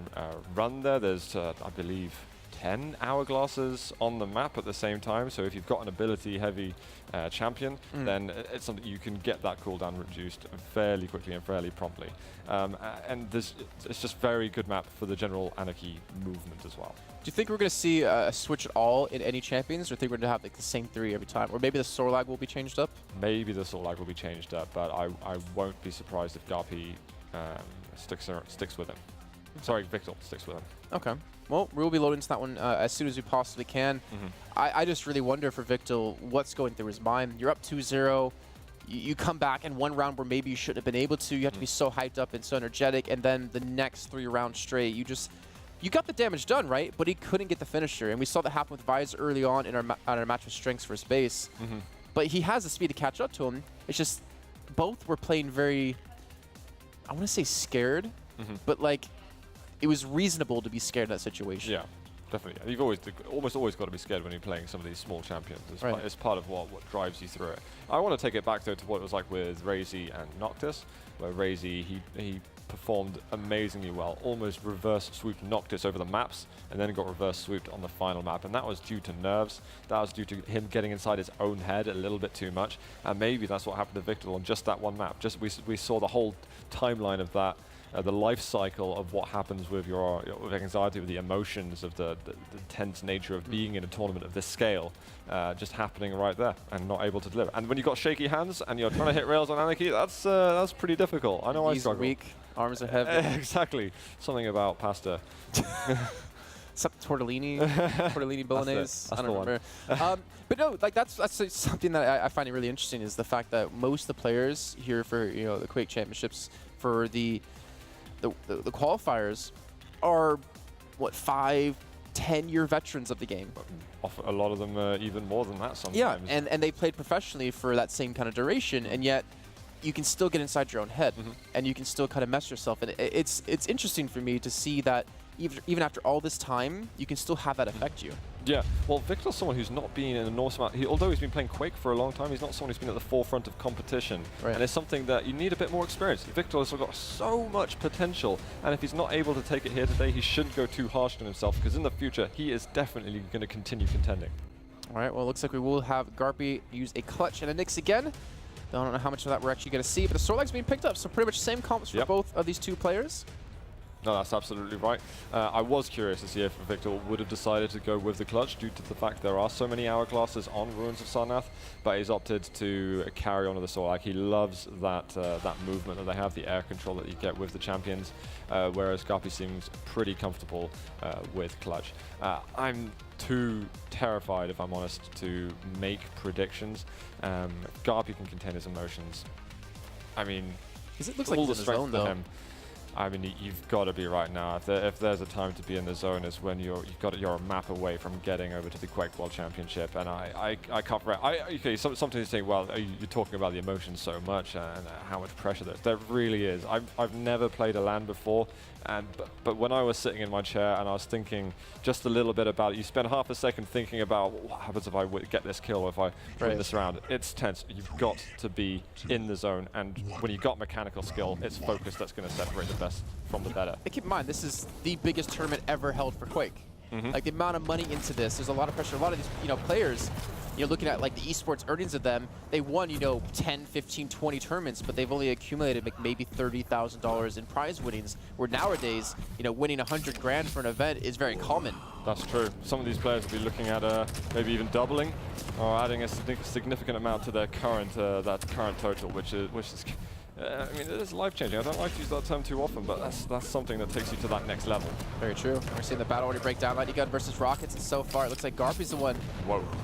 run there. There's, I believe, 10 hourglasses on the map at the same time. So if you've got an ability-heavy champion, then it's something you can get that cooldown reduced fairly quickly and fairly promptly. And it's just very good map for the general Anarchy movement as well. Do you think we're going to see a switch at all in any champions, or think we're going to have like the same 3 every time? Or maybe the Sorlag will be changed up? Maybe the Sorlag will be changed up, but I won't be surprised if GaRpY sticks with him. Sorry, wichtL sticks with him. Okay. Well, we'll be loading into that one as soon as we possibly can. I just really wonder for wichtL what's going through his mind. You're up 2-0. You come back in one round where maybe you shouldn't have been able to. You have to be so hyped up and so energetic. And then the next 3 rounds straight, you got the damage done, right? But he couldn't get the finisher. And we saw that happen with Vise early on in our match with Strengths for his base. But he has the speed to catch up to him. It's just both were playing very, I want to say scared, but like, it was reasonable to be scared in that situation. Yeah, definitely. You've almost always got to be scared when you're playing some of these small champions. It's part of what drives you through it. I want to take it back though to what it was like with Razy and Noctis, where Razy, he performed amazingly well, almost reverse swooped Noctis over the maps, and then got reverse swooped on the final map. And that was due to nerves. That was due to him getting inside his own head a little bit too much. And maybe that's what happened to wichtL on just that one map. We saw the whole timeline of that. The life cycle of what happens with your anxiety, with the emotions of the tense nature of being in a tournament of this scale, just happening right there and not able to deliver. And when you've got shaky hands and you're trying to hit rails on Anarchy, that's pretty difficult. I know I struggle. He's weak, arms are heavy. Exactly. Something about pasta. something tortellini bolognese. That's I don't the remember. But no, like that's something that I find it really interesting is the fact that most of the players here for the Quake Championships for the qualifiers are what 5-10-year veterans of the game. A lot of them even more than that sometimes. Yeah, and they played professionally for that same kind of duration, and yet you can still get inside your own head, and you can still kind of mess yourself. And it's interesting for me to see that even after all this time, you can still have that affect you. Yeah, well, wichtL's someone who's not been in an enormous amount. Although he's been playing Quake for a long time, he's not someone who's been at the forefront of competition. Right. And it's something that you need a bit more experience. wichtL has got so much potential, and if he's not able to take it here today, he shouldn't go too harsh on himself, because in the future, he is definitely going to continue contending. All right, well, it looks like we will have GaRpY use a clutch and a Nyx again. I don't know how much of that we're actually going to see, but the sword leg's being picked up, so pretty much same comps for both of these two players. No, that's absolutely right. I was curious to see if wichtL would have decided to go with the clutch due to the fact there are so many hourglasses on Ruins of Sarnath, but he's opted to carry on with the sword. Like, he loves that that movement that they have, the air control that you get with the champions, whereas GaRpY seems pretty comfortable with clutch. I'm too terrified, if I'm honest, to make predictions. GaRpY can contain his emotions. I mean, it looks like all he's the in the strength zone, for though. him. I mean, you've got to be right now. If there's a time to be in the zone, is when you're a map away from getting over to the Quake World Championship. And I can't. Okay, sometimes you're saying, well, you're talking about the emotions so much and how much pressure there really is. I've never played a LAN before, but when I was sitting in my chair and I was thinking just a little bit about it, you spend half a second thinking about what happens if I get this kill or if I win this round. It's tense. You've got to be in the zone, and when you've got mechanical skill, it's focus that's going to separate the best from the better. And keep in mind, this is the biggest tournament ever held for Quake. Like, the amount of money into this, there's a lot of pressure. A lot of these players, looking at like the esports earnings of them, they won 10, 15, 20 tournaments, but they've only accumulated like maybe $30,000 in prize winnings, where nowadays winning 100 grand for an event is very common. That's true. Some of these players will be looking at maybe even doubling or adding a significant amount to their current total, which is I mean, it is life-changing. I don't like to use that term too often, but that's something that takes you to that next level. Very true. We're seeing the battle already break down. Lightning Gun versus Rockets, and so far it looks like GaRpY's the one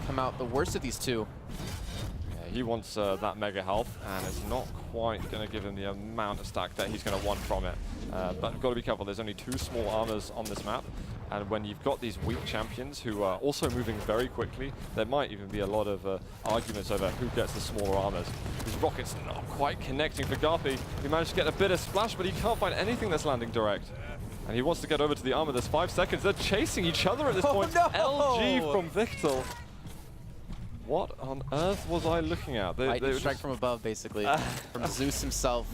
come out the worst of these two. Yeah, he wants that mega health, and it's not quite going to give him the amount of stack that he's going to want from it. But you've got to be careful. There's only 2 small armors on this map. And when you've got these weak champions who are also moving very quickly, there might even be a lot of arguments over who gets the smaller armors. These rockets not quite connecting for GaRpY. He managed to get a bit of splash, but he can't find anything that's landing direct. And he wants to get over to the armor. There's 5 seconds. They're chasing each other at this point. No! LG from wichtL. What on earth was I looking at? Lightning strike from above, basically, from Zeus himself.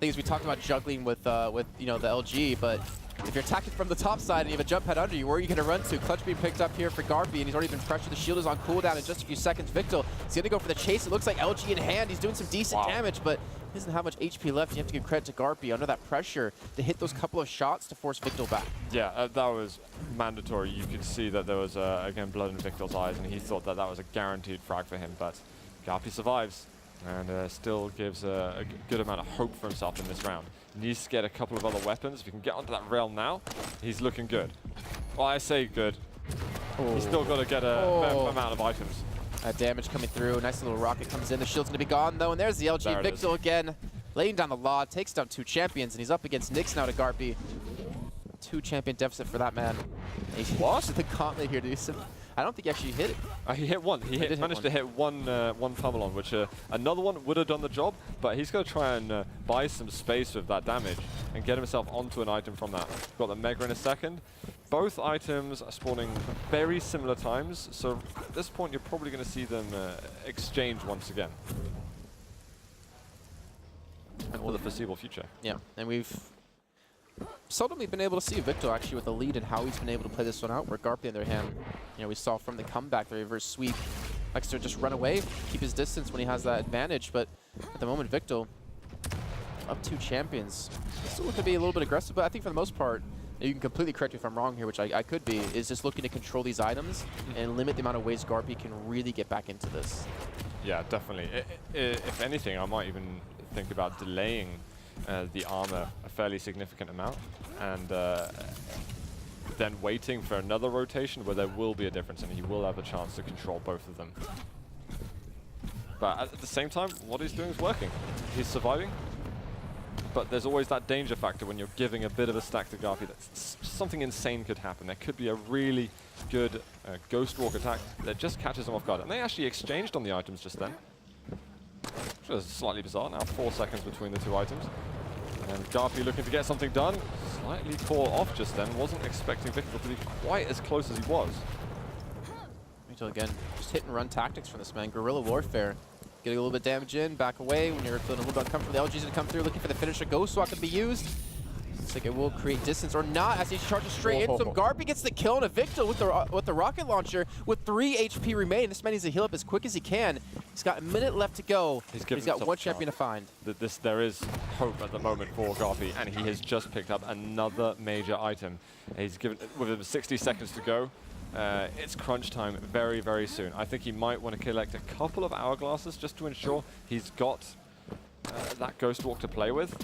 Things we talked about juggling with the LG, but if you're attacking from the top side and you have a jump head under you, where are you going to run to? Clutch being picked up here for GaRpY, and he's already been pressured. The shield is on cooldown in just a few seconds. wichtL, he's going to go for the chase. It looks like LG in hand. He's doing some decent damage, but he doesn't have much HP left. You have to give credit to GaRpY under that pressure to hit those couple of shots to force wichtL back. Yeah, that was mandatory. You could see that there was, again, blood in wichtL's eyes, and he thought that was a guaranteed frag for him, but GaRpY survives and still gives a good amount of hope for himself in this round. He needs to get a couple of other weapons. If he can get onto that rail now, he's looking good. Well, I say good. He's still got to get a fair amount of items. Damage coming through. Nice little rocket comes in. The shield's going to be gone, though, and there's the LG. wichtL again, laying down the law, takes down 2 champions, and he's up against Nyx now to GaRpY. 2 champion deficit for that man. He lost the gauntlet here to do some. I don't think he actually hit it. He hit one. He managed to hit one pummel on, which another one would have done the job, but he's going to try and buy some space with that damage and get himself onto an item from that. Got the Mega in a second. Both items are spawning very similar times, so at this point you're probably going to see them exchange once again. For the foreseeable future. Yeah, and we've seldomly been able to see wichtL actually with the lead and how he's been able to play this one out, where GaRpY on the other hand, we saw from the comeback, the reverse sweep, likes to just run away, keep his distance when he has that advantage, but at the moment wichtL up 2 champions. Still looking to be a little bit aggressive, but I think for the most part, you can completely correct me if I'm wrong here, which I could be, is just looking to control these items and limit the amount of ways GaRpY can really get back into this. Yeah, definitely. If anything, I might even think about delaying the armor a fairly significant amount and then waiting for another rotation where there will be a difference and he will have a chance to control both of them. But at the same time, what he's doing is working. He's surviving. But there's always that danger factor when you're giving a bit of a stack to GaRpY that something insane could happen. There could be a really good Ghost Walk attack that just catches them off guard. And they actually exchanged on the items just then. Which was slightly bizarre. Now 4 seconds between the two items. And GaRpY looking to get something done. Slightly caught off just then. Wasn't expecting wichtL to be quite as close as he was. wichtL again, just hit and run tactics from this man. Guerrilla warfare. Getting a little bit of damage in, back away when you're feeling a little bit uncomfortable. The LG's gonna come through looking for the finisher. Ghost Walk can be used. Looks like it will create distance or not as he charges straight into him. GaRpY gets the kill on a wichtL with the rocket launcher with 3 HP remaining. This man needs to heal up as quick as he can. He's got a minute left to go. He's got one champion to find. There is hope at the moment for GaRpY, and he has just picked up another major item. He's given with 60 seconds to go. It's crunch time very, very soon. I think he might want to collect a couple of hourglasses just to ensure he's got that Ghost Walk to play with.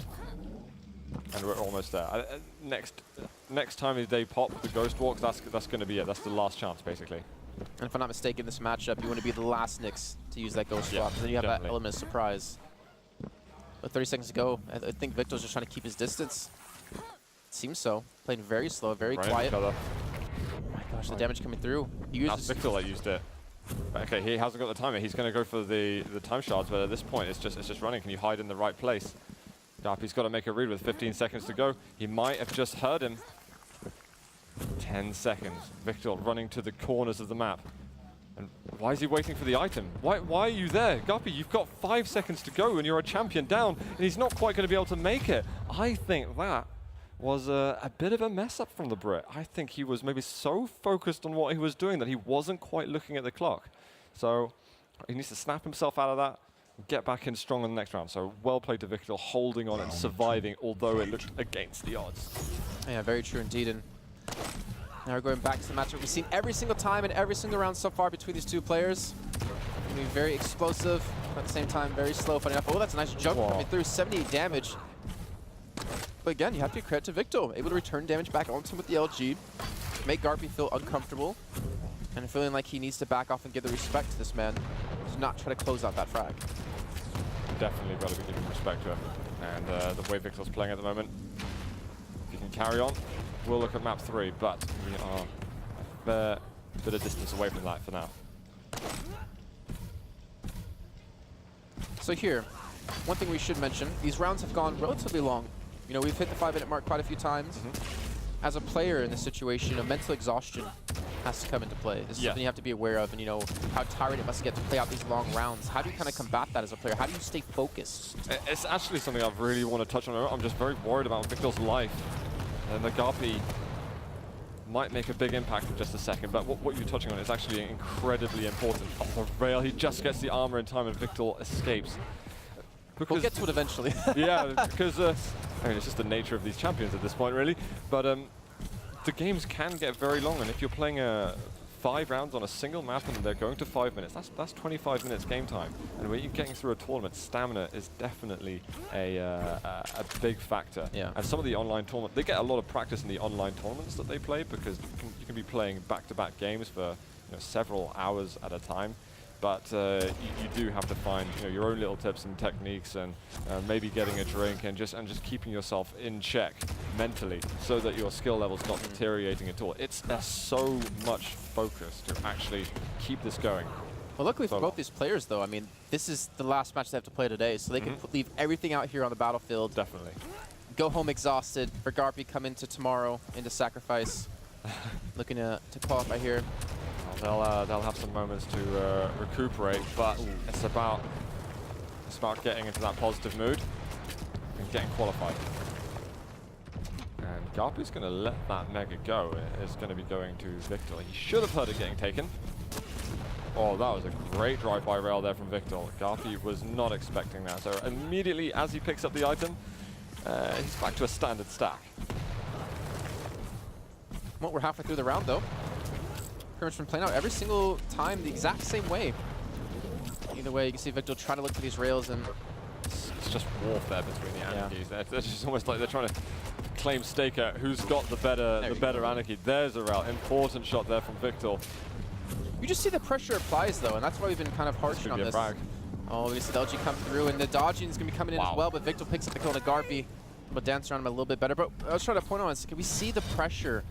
And we're almost there. Next time they pop the Ghost Walk, that's going to be it. That's the last chance, basically. And if I'm not mistaken, this matchup, you want to be the last Nyx to use that Ghost Walk. Then you have that element of surprise. With 30 seconds to go, I think wichtL's just trying to keep his distance. It seems so. Playing very slow, very quiet. Oh my gosh, the damage coming through. That's wichtL that used it. But okay, he hasn't got the timer. He's going to go for the time shards, but at this point, it's just running. Can you hide in the right place? GaRpY's got to make a read with 15 seconds to go. He might have just heard him. 10 seconds. wichtL running to the corners of the map. And why is he waiting for the item? Why are you there? GaRpY, you've got 5 seconds to go and you're a champion down, and he's not quite going to be able to make it. I think that was a bit of a mess up from the Brit. I think he was maybe so focused on what he was doing that he wasn't quite looking at the clock. So he needs to snap himself out of that, get back in strong in the next round. So well played to wichtL, holding on and surviving, although it looked against the odds. Yeah, very true indeed. And now we're going back to the matchup we've seen every single time in every single round so far between these two players. Going to be very explosive, but at the same time very slow. Funny enough. Oh, that's a nice jump coming through, 78 damage. But again, you have to give credit to wichtL, able to return damage back onto him with the LG, make GaRpY feel uncomfortable, and feeling like he needs to back off and give the respect to this man. To not try to close out that frag. Definitely got to be giving respect to him. And the way wichtL's playing at the moment, if he can carry on, we'll look at map 3, but we are a fair bit of distance away from that for now. So here, one thing we should mention, these rounds have gone relatively long. You know, we've hit the 5-minute mark quite a few times. As a player in this situation, mental exhaustion has to come into play. This is something you have to be aware of, and you know how tiring it must get to play out these long rounds. How do you kind of combat that as a player? How do you stay focused? It's actually something I really want to touch on. I'm just very worried about wichtL's life. And the GaRpY might make a big impact in just a second, but what you're touching on is actually incredibly important. Oh, the rail, he just gets the armor in time and wichtL escapes. Because we'll get to it eventually. Yeah, because I mean, it's just the nature of these champions at this point, really. But the games can get very long, and if you're playing 5 rounds on a single map and they're going to 5 minutes, that's 25 minutes game time. And when you're getting through a tournament, stamina is definitely a big factor. Yeah. And some of the online tournaments, they get a lot of practice in the online tournaments that they play, because you can be playing back-to-back games for several hours at a time. But you do have to find your own little tips and techniques, and maybe getting a drink and just keeping yourself in check mentally, so that your skill level's not deteriorating at all. There's so much focus to actually keep this going. Well, luckily for both these players, though, I mean, this is the last match they have to play today, so they can leave everything out here on the battlefield. Definitely. Go home exhausted. For GaRpY, come into tomorrow into Sacrifice, looking to qualify here. They'll have some moments to recuperate, but it's about getting into that positive mood and getting qualified. And GaRpY's going to let that Mega go. It's going to be going to wichtL. He should have heard it getting taken. Oh, that was a great drive-by rail there from wichtL. GaRpY was not expecting that. So immediately as he picks up the item, he's back to a standard stack. Well, we're halfway through the round, though. Pretty much been playing out every single time the exact same way. Either way, you can see wichtL trying to look for these rails, and it's just warfare between the Anarchies. They're just almost like they're trying to claim stake at who's got the better Anarchy. There's a route. Important shot there from wichtL. You just see the pressure applies, though, and that's why we've been kind of harshing on this. Oh, we see the LG come through, and the dodging is going to be coming in as well, but wichtL picks up the kill to GaRpY. We'll dance around him a little bit better, but I was trying to point on is, can we see the pressure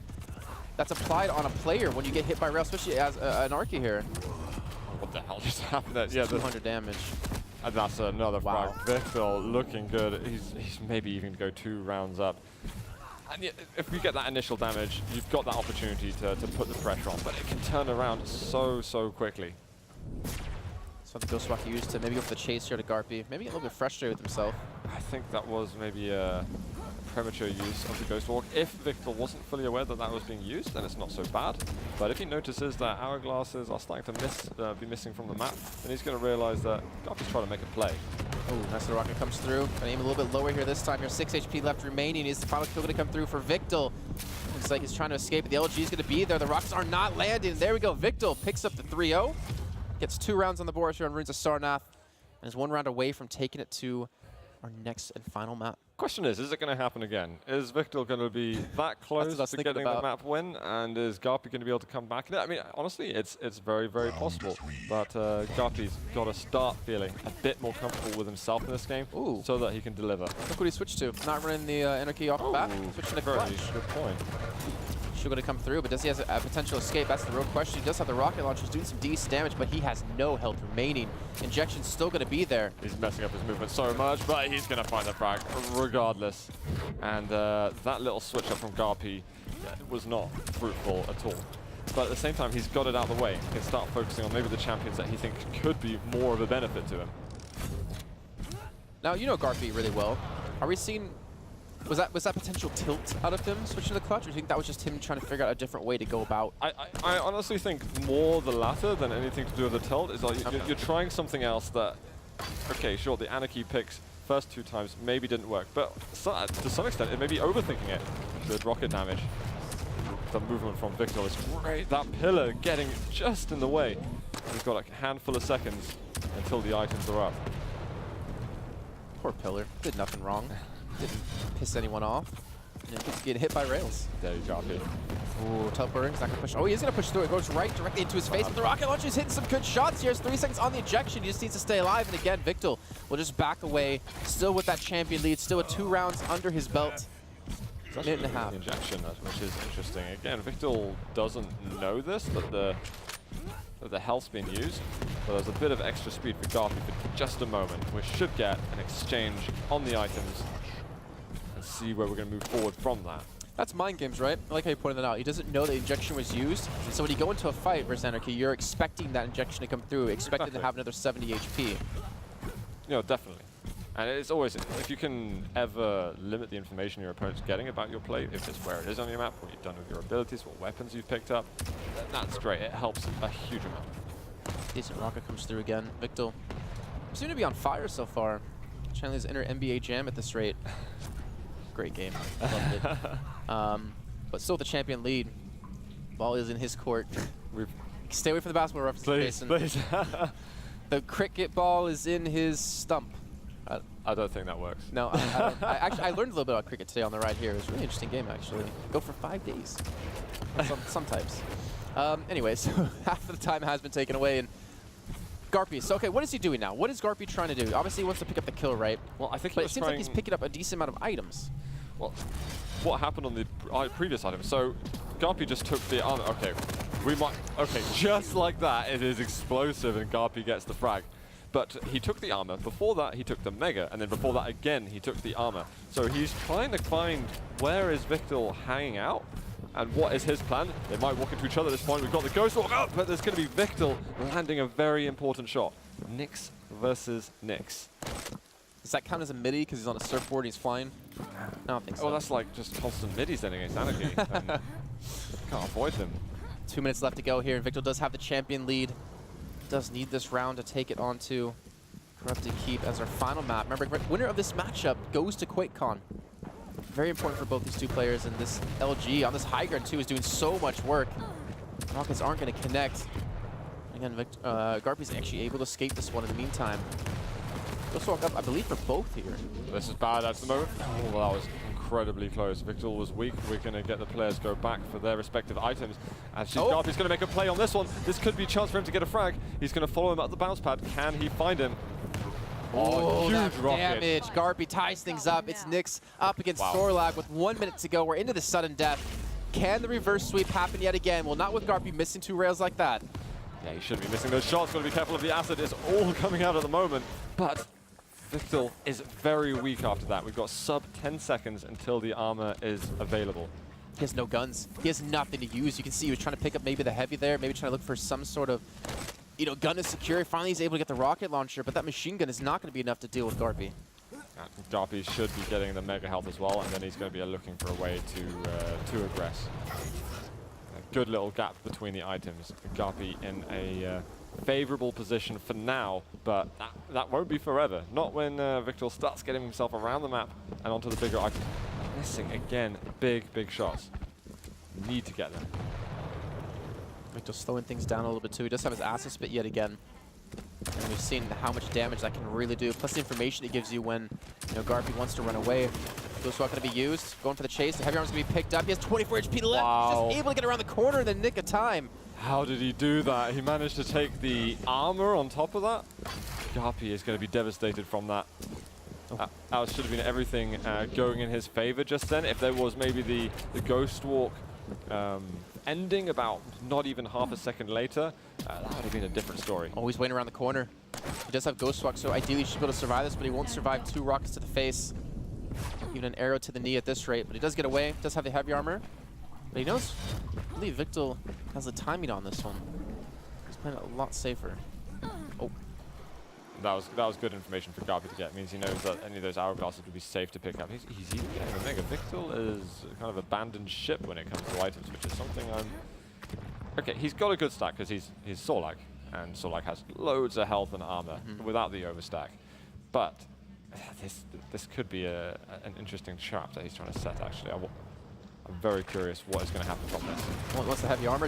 that's applied on a player when you get hit by rail, especially as an Archie here? What the hell just happened there? Yeah, 200 damage. And that's another wow. frag. wichtL looking good. He's maybe even go 2 rounds up. And yet, if we get that initial damage, you've got that opportunity to put the pressure on, but it can turn around so quickly. So the Ghost Walk used to maybe go for the chase here to GaRpY. Maybe get a little bit frustrated with himself. I think that was maybe a premature use of the Ghost Walk. If wichtL wasn't fully aware that that was being used, then it's not so bad. But if he notices that hourglasses are starting to be missing from the map, then he's going to realize that GaRpY's trying to make a play. Oh, nice little rocket comes through. Gonna aim a little bit lower here this time. Here, 6 HP left remaining. Is the final kill going to come through for wichtL? Looks like he's trying to escape, but the LG is going to be there. The rockets are not landing. There we go. wichtL picks up the 3-0. Gets 2 rounds on the board here on Runes of Sarnath, and is 1 round away from taking it to our next and final map. Question is it going to happen again? Is wichtL going to be that close to getting the map win? And is GaRpY going to be able to come back in it? I mean, honestly, it's very possible. But GaRpY's got to start feeling a bit more comfortable with himself in this game so that he can deliver. Look what he switched to. Not running the Anarchy off the bat. Switching to Clutch. Good point. Still going to come through, but does he have a potential escape? That's the real question. He does have the rocket launchers doing some decent damage, but he has no health remaining. Injection's still going to be there. He's messing up his movement so much, but he's going to find the frag regardless. And that little switch up from GaRpY was not fruitful at all. But at the same time, he's got it out of the way. He can start focusing on maybe the champions that he thinks could be more of a benefit to him. Now, you know GaRpY really well. Are we seeing... Was that potential tilt out of him switching to the clutch, or do you think that was just him trying to figure out a different way to go about? I honestly think more the latter than anything to do with the tilt. Is like you're trying something else that, okay, sure, the Anarchy picks first 2 times maybe didn't work, but to some extent it may be overthinking it. Good rocket damage. The movement from wichtL is great. That pillar getting just in the way. He's got like a handful of seconds until the items are up. Poor pillar. Did nothing wrong. Didn't piss anyone off. And keeps getting hit by rails. There you go. Ooh, teleporter. He's not going to push. Oh, he is going to push through. It goes directly into his face. But the rocket launcher is hitting some good shots here. It's 3 seconds on the injection. He just needs to stay alive. And again, wichtL will just back away. Still with that champion lead. Still with 2 rounds under his belt. Minute and a half. Injection, which is interesting. Again, wichtL doesn't know this, that the health's being used. But there's a bit of extra speed for GaRpY for just a moment. We should get an exchange on the items. See where we're going to move forward from that. That's mind games, right? I like how you pointed that out. He doesn't know the injection was used. So when you go into a fight versus Anarchy, you're expecting that injection to come through, expecting to have another 70 HP. You know, definitely. And it's always, if you can ever limit the information your opponent's getting about your play, if it's where it is on your map, what you've done with your abilities, what weapons you've picked up, then that's great. It helps a huge amount. Decent rocket comes through again. wichtL seem to be on fire so far. Channeling his inner NBA Jam at this rate. Great game. Loved it. But still the champion lead. Ball is in his court. Stay away from the basketball reference, Jason. Please. The cricket ball is in his stump. I don't think that works. No, actually, I learned a little bit about cricket today on the ride here. It was a really interesting game, actually. Go for 5 days. some types. Anyway, so half of the time has been taken away, and GaRpY. So, okay, what is he doing now? What is GaRpY trying to do? Obviously, he wants to pick up the kill, right? Well, I think but it seems like he's picking up a decent amount of items. Well, what happened on the previous item? So, GaRpY just took the armor. Okay, just like that, it is explosive, and GaRpY gets the frag. But he took the armor. Before that, he took the mega, and then before that again, he took the armor. So he's trying to find where is wichtL hanging out. And what is his plan? They might walk into each other at this point. We've got the Ghost Walk up, but there's going to be wichtL landing a very important shot. Nyx versus Nyx. Does that count as a midi because he's on a surfboard and he's flying? I don't think so. Oh, that's like just constant middies then against Anarchy. And can't avoid them. 2 minutes left to go here, and wichtL does have the champion lead. Does need this round to take it onto Corrupted Keep as our final map. Remember, winner of this matchup goes to QuakeCon. Very important for both these 2 players, and this LG on this high ground too is doing so much work. Rockets aren't going to connect. Again, GaRpY's actually able to escape this one in the meantime. Let's walk up, I believe, for both here. This is bad at the moment. Oh, well, that was incredibly close. wichtL was weak. We're going to get the players go back for their respective items. And GaRpY's going to make a play on this one. This could be a chance for him to get a frag. He's going to follow him up the bounce pad. Can he find him? Oh, huge that rocket. damage. GaRpY ties things up. It's Nyx up against Sorlag with 1 minute to go. We're into the sudden death. Can the reverse sweep happen yet again? Well, not with GaRpY missing 2 rails like that. Yeah, he shouldn't be missing those shots. Got to be careful of the acid. It's all coming out at the moment. But wichtL is very weak after that. We've got sub 10 seconds until the armor is available. He has no guns. He has nothing to use. You can see he was trying to pick up maybe the heavy there, maybe trying to look for some sort of, gun to secure. Finally, he's able to get the rocket launcher, but that machine gun is not going to be enough to deal with GaRpY. GaRpY should be getting the mega health as well, and then he's going to be looking for a way to aggress. A good little gap between the items. GaRpY in a favorable position for now, but that won't be forever. Not when wichtL starts getting himself around the map and onto the bigger items. Missing again, big shots. Need to get them. wichtL slowing things down a little bit too. He does have his acid spit yet again. And we've seen how much damage that can really do. Plus the information it gives you when GaRpY wants to run away. Ghostwalk going to be used. Going for the chase. The heavy arm's going to be picked up. He has 24 HP left. Wow. He's just able to get around the corner in the nick of time. How did he do that? He managed to take the armor on top of that. GaRpY is going to be devastated from that. That should have been everything going in his favor just then. If there was maybe the Ghost Walk ending about not even half a second later, that would have been a different story. Always waiting around the corner. He does have Ghost Walk, so ideally he should be able to survive this, but he won't survive 2 rockets to the face. Even an arrow to the knee at this rate, but he does get away. Does have the heavy armor. But he knows, I believe wichtL has the timing on this one. He's playing a lot safer. Oh. That was good information for GaRpY to get. It means he knows that any of those hourglasses would be safe to pick up. He's even getting the mega. wichtL is kind of abandoned ship when it comes to items, which is something I'm... Okay, he's got a good stack because he's Sorlag, and Sorlag has loads of health and armor without the overstack. But this could be an interesting trap that he's trying to set, actually. I'm very curious what is going to happen from this. Once the heavy armor,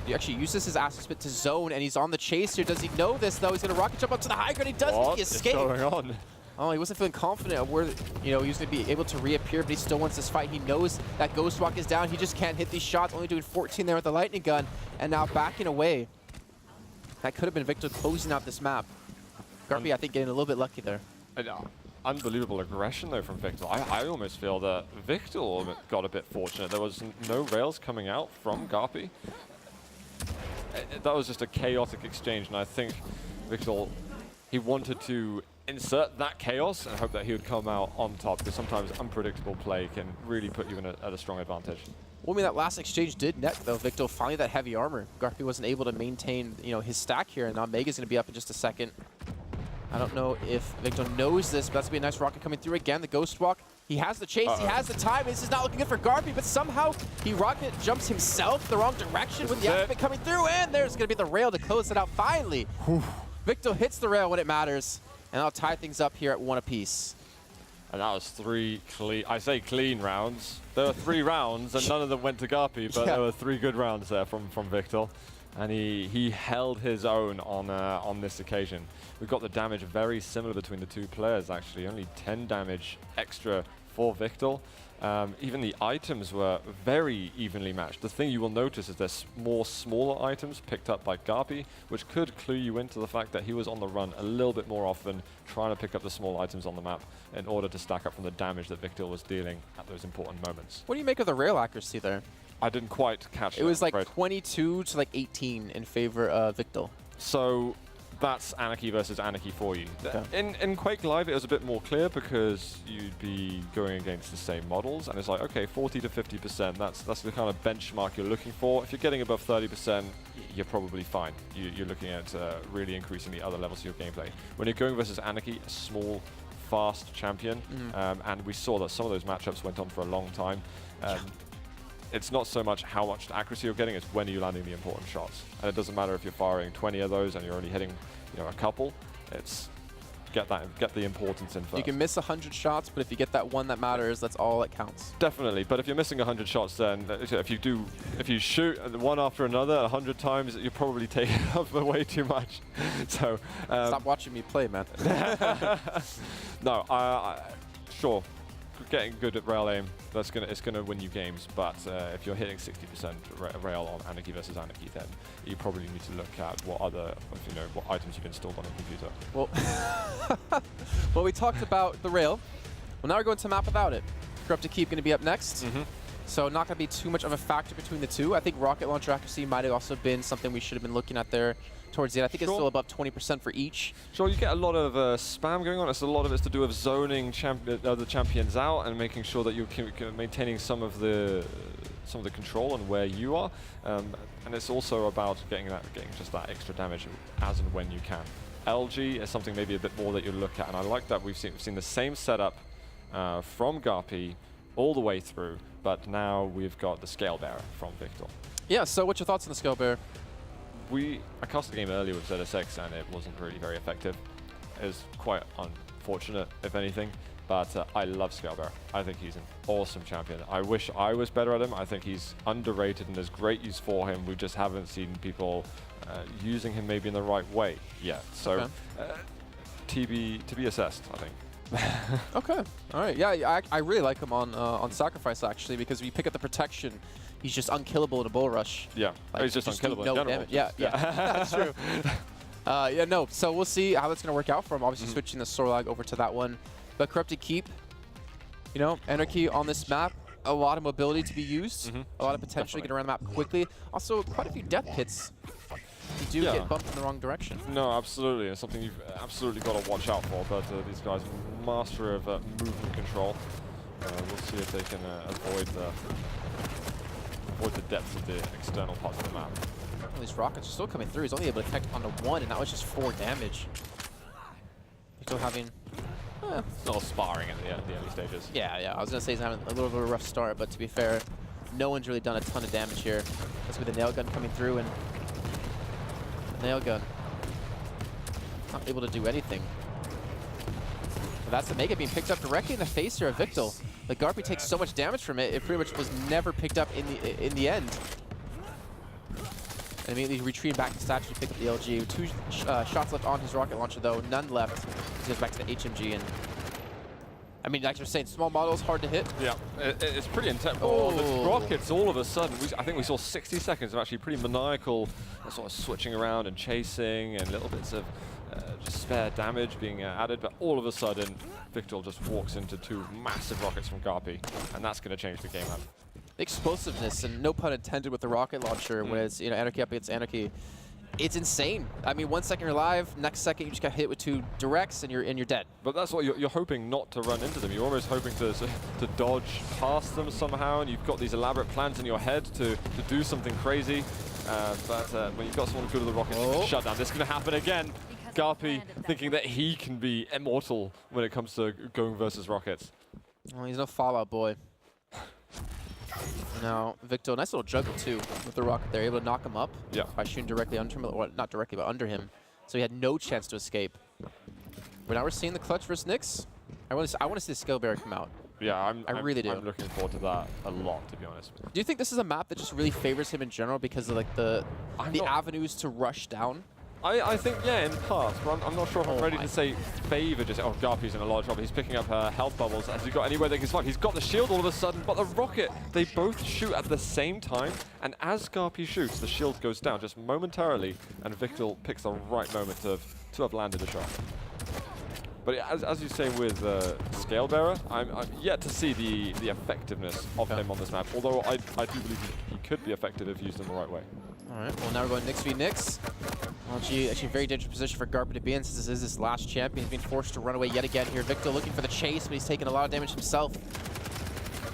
he actually uses his acid spit to zone, and he's on the chase here. Does he know this, though? He's going to rocket jump up to the high ground. He does. What He escaped. is going on? Oh, he wasn't feeling confident of where, he was going to be able to reappear, but he still wants this fight. He knows that Ghost Walk is down. He just can't hit these shots, only doing 14 there with the lightning gun, and now backing away. That could have been wichtL closing out this map. GaRpY, I think, getting a little bit lucky there. Unbelievable aggression, though, from wichtL. I almost feel that wichtL got a bit fortunate. There was no rails coming out from GaRpY. That was just a chaotic exchange, and I think wichtL, he wanted to insert that chaos and hope that he would come out on top, because sometimes unpredictable play can really put you at a strong advantage. Well, I mean, that last exchange did net, though. wichtL finally that heavy armor. GaRpY wasn't able to maintain, his stack here, and now Mega's going to be up in just a second. I don't know if wichtL knows this, but that's going to be a nice rocket coming through again. The Ghost Walk. He has the chase. He has the time. This is not looking good for GaRpY, but somehow he rocket jumps himself the wrong direction with the activate coming through, and there's going to be the rail to close it out finally. wichtL hits the rail when it matters, and I'll tie things up here at 1 apiece. And that was 3 clean, I say clean rounds. There were 3 rounds, and none of them went to GaRpY, but there were 3 good rounds there from wichtL. And he held his own on this occasion. We've got the damage very similar between the 2 players, actually. Only 10 damage extra for wichtL. Even the items were very evenly matched. The thing you will notice is there's more smaller items picked up by GaRpY, which could clue you into the fact that he was on the run a little bit more often, trying to pick up the small items on the map in order to stack up from the damage that wichtL was dealing at those important moments. What do you make of the rail accuracy there? I didn't quite catch that. It was like 22 to like 18 in favor of wichtL. So that's Anarchy versus Anarchy for you. Okay. In Quake Live, it was a bit more clear because you'd be going against the same models, and it's like, okay, 40 to 50%, that's the kind of benchmark you're looking for. If you're getting above 30%, you're probably fine. You're looking at really increasing the other levels of your gameplay. When you're going versus Anarchy, a small, fast champion, and we saw that some of those matchups went on for a long time. It's not so much how much accuracy you're getting, it's when are you landing the important shots. And it doesn't matter if you're firing 20 of those and you're only hitting a couple. It's get the importance in first. You can miss 100 shots, but if you get that one that matters, that's all that counts. Definitely, but if you're missing 100 shots, then if you shoot one after another 100 times, you're probably taking up way too much. So stop watching me play, man. No, sure. getting good at rail aim, it's gonna win you games. But if you're hitting 60% rail on Anarchy versus Anarchy, then you probably need to look at what items you've installed on a computer. Well, well, we talked about the rail. Well, now we're going to map without it. GaRpY to Keep going to be up next. So not going to be too much of a factor between the two. I think rocket launcher accuracy might have also been something we should have been looking at there towards the end. I think it's still above 20% for each. Sure, you get a lot of spam going on. A lot of it's to do with zoning the champions out and making sure that you're maintaining some of the control on where you are. And it's also about getting just that extra damage as and when you can. LG is something maybe a bit more that you look at, and I like that we've seen the same setup from GaRpY all the way through, but now we've got the Scale Bearer from wichtL. Yeah, so what's your thoughts on the Scale Bearer? I cast the game earlier with ZSX and it wasn't really very effective. It was quite unfortunate, if anything, but I love Scale Bearer. I think he's an awesome champion. I wish I was better at him. I think he's underrated and there's great use for him. We just haven't seen people using him maybe in the right way yet. So to be assessed, I think. Okay, all right. Yeah, I really like him on Sacrifice, actually, because if you pick up the protection, he's just unkillable in a bull rush. Yeah, like, he's just unkillable in general. Yeah, that's true. Yeah, no, so we'll see how that's going to work out for him. Obviously switching the Sorlag over to that one. But GaRpY to Keep, you know, Anarchy on this map, a lot of mobility to be used, a lot of potential to get around the map quickly. Also, quite a few death hits. You do get bumped in the wrong direction. No, absolutely. It's something you've absolutely got to watch out for. But these guys are master of movement control. We'll see if they can avoid the depths of the external parts of the map. Well, these rockets are still coming through. He's only able to connect onto one, and that was just 4 damage. He's still having... Still sparring at the early stages. Yeah. I was going to say he's having a little bit of a rough start, but to be fair, no one's really done a ton of damage here. That's with the nail gun coming through, and the nail gun not able to do anything. But that's the Mega being picked up directly in the face here of wichtL. The GaRpY takes so much damage from it, it pretty much was never picked up in the end. And immediately retreating back to statue to pick up the LG. 2 shots left on his rocket launcher, though. None left. He goes back to the HMG. And I mean, like you're saying, small models, hard to hit. Yeah, it's pretty intense. Oh, the rockets, all of a sudden, I think we saw 60 seconds of actually pretty maniacal sort of switching around and chasing and little bits of just spare damage being added. But all of a sudden, wichtL just walks into 2 massive rockets from GaRpY, and that's going to change the game up. Explosiveness, and no pun intended with the rocket launcher, when it's, you know, Anarchy up against Anarchy. It's insane. I mean, 1 second you're alive, next second you just got hit with 2 directs and you're dead. But that's what you're hoping not to run into them. You're almost hoping to dodge past them somehow, and you've got these elaborate plans in your head to do something crazy. But when you've got someone good with the rockets, you can shut down. This is going to happen again. GaRpY thinking that he can be immortal when it comes to going versus rockets. Well, he's no Fallout boy. Now, wichtL, nice little juggle too with the rocket there, able to knock him up by shooting directly under him, well, not directly, but under him. So he had no chance to escape. But now we're seeing the clutch versus Nyx. I want to see the Scale Bearer come out. Yeah, I really do. I'm looking forward to that a lot, to be honest. Do you think this is a map that just really favors him in general because of like the avenues to rush down? I think, yeah, in part, but I'm not sure if I'm ready to say favor. Just GaRpY's in a lot of trouble. He's picking up health bubbles. Has he got anywhere they can survive? He's got the shield all of a sudden, but the rocket, they both shoot at the same time, and as GaRpY shoots, the shield goes down just momentarily, and wichtL picks the right moment to have landed a shot. But as you say with Scale Bearer, I'm yet to see the effectiveness of him on this map, although I do believe he could be effective if used in the right way. All right, well, now we're going Nyx v Nyx. Actually a very dangerous position for GaRpY to be in since this is his last champion. He's being forced to run away yet again here. wichtL looking for the chase, but he's taking a lot of damage himself.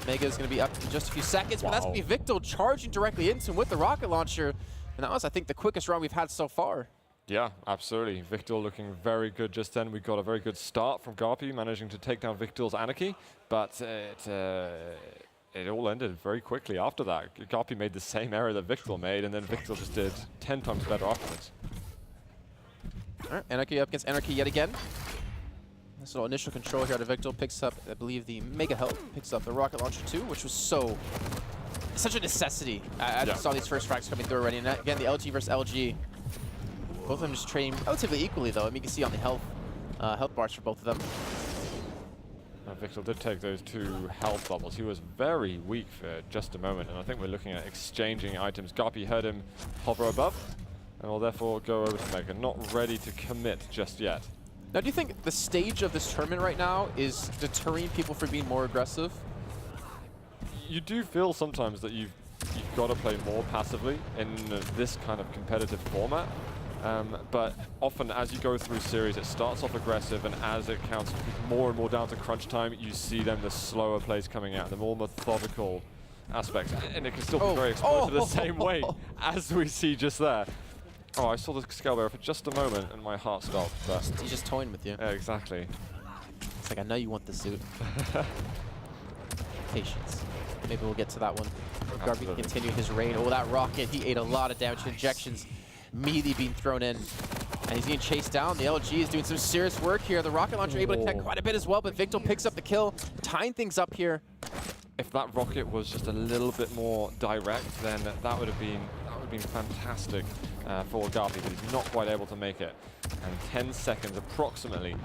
Mega is going to be up in just a few seconds, but that's going to be wichtL charging directly into him with the rocket launcher. And that was, I think, the quickest run we've had so far. Yeah, absolutely. wichtL looking very good just then. We got a very good start from GaRpY, managing to take down wichtL's Anarchy, but it all ended very quickly after that. GaRpY made the same error that wichtL made, and then wichtL just did 10 times better afterwards. All right, Anarchy up against Anarchy yet again. This little initial control here out of wichtL picks up, I believe, the Mega Health, picks up the rocket launcher too, which was such a necessity. I saw these first frags coming through already, and again, the LG versus LG. Both of them just trading relatively equally, though. I mean, you can see on the health bars for both of them. Victor did take those 2 health bubbles. He was very weak for just a moment, and I think we're looking at exchanging items. GaRpY heard him hover above, and will therefore go over to Mega. Not ready to commit just yet. Now, do you think the stage of this tournament right now is deterring people from being more aggressive? You do feel sometimes that you've got to play more passively in this kind of competitive format. But often as you go through series, it starts off aggressive, and as it counts more and more down to crunch time, you see them the slower plays coming out, the more methodical aspects. And it can still be very explosive the same way as we see just there. Oh, I saw the scale bearer for just a moment and my heart stopped. But He's just toying with you. Yeah, exactly. It's like, I know you want the suit. Patience. Maybe we'll get to that one. GaRpY can continue his reign. Oh, that rocket, he ate a lot of damage. Injections immediately being thrown in. And he's being chased down. The LG is doing some serious work here. The rocket launcher able to connect quite a bit as well, but wichtL picks up the kill, tying things up here. If that rocket was just a little bit more direct, then that would have been fantastic for GaRpY, but he's not quite able to make it. And 10 seconds approximately.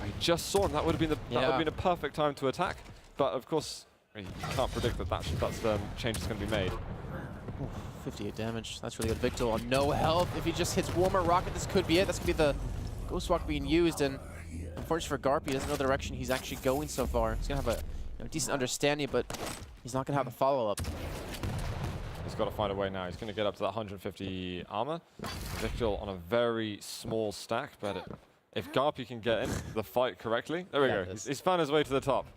I just saw him. That would have been a perfect time to attack. But of course, you can't predict that's the change that's going to be made. Ooh, 58 damage. That's really good. wichtL on no health. If he just hits one more rocket, this could be it. That's going to be the Ghost Walk being used. And unfortunately for GaRpY, he doesn't know the direction he's actually going so far. He's going to have a decent understanding, but he's not going to have the follow-up. He's got to find a way now. He's going to get up to that 150 armor. wichtL on a very small stack, but if GaRpY can get in the fight correctly, there we go. He's found his way to the top.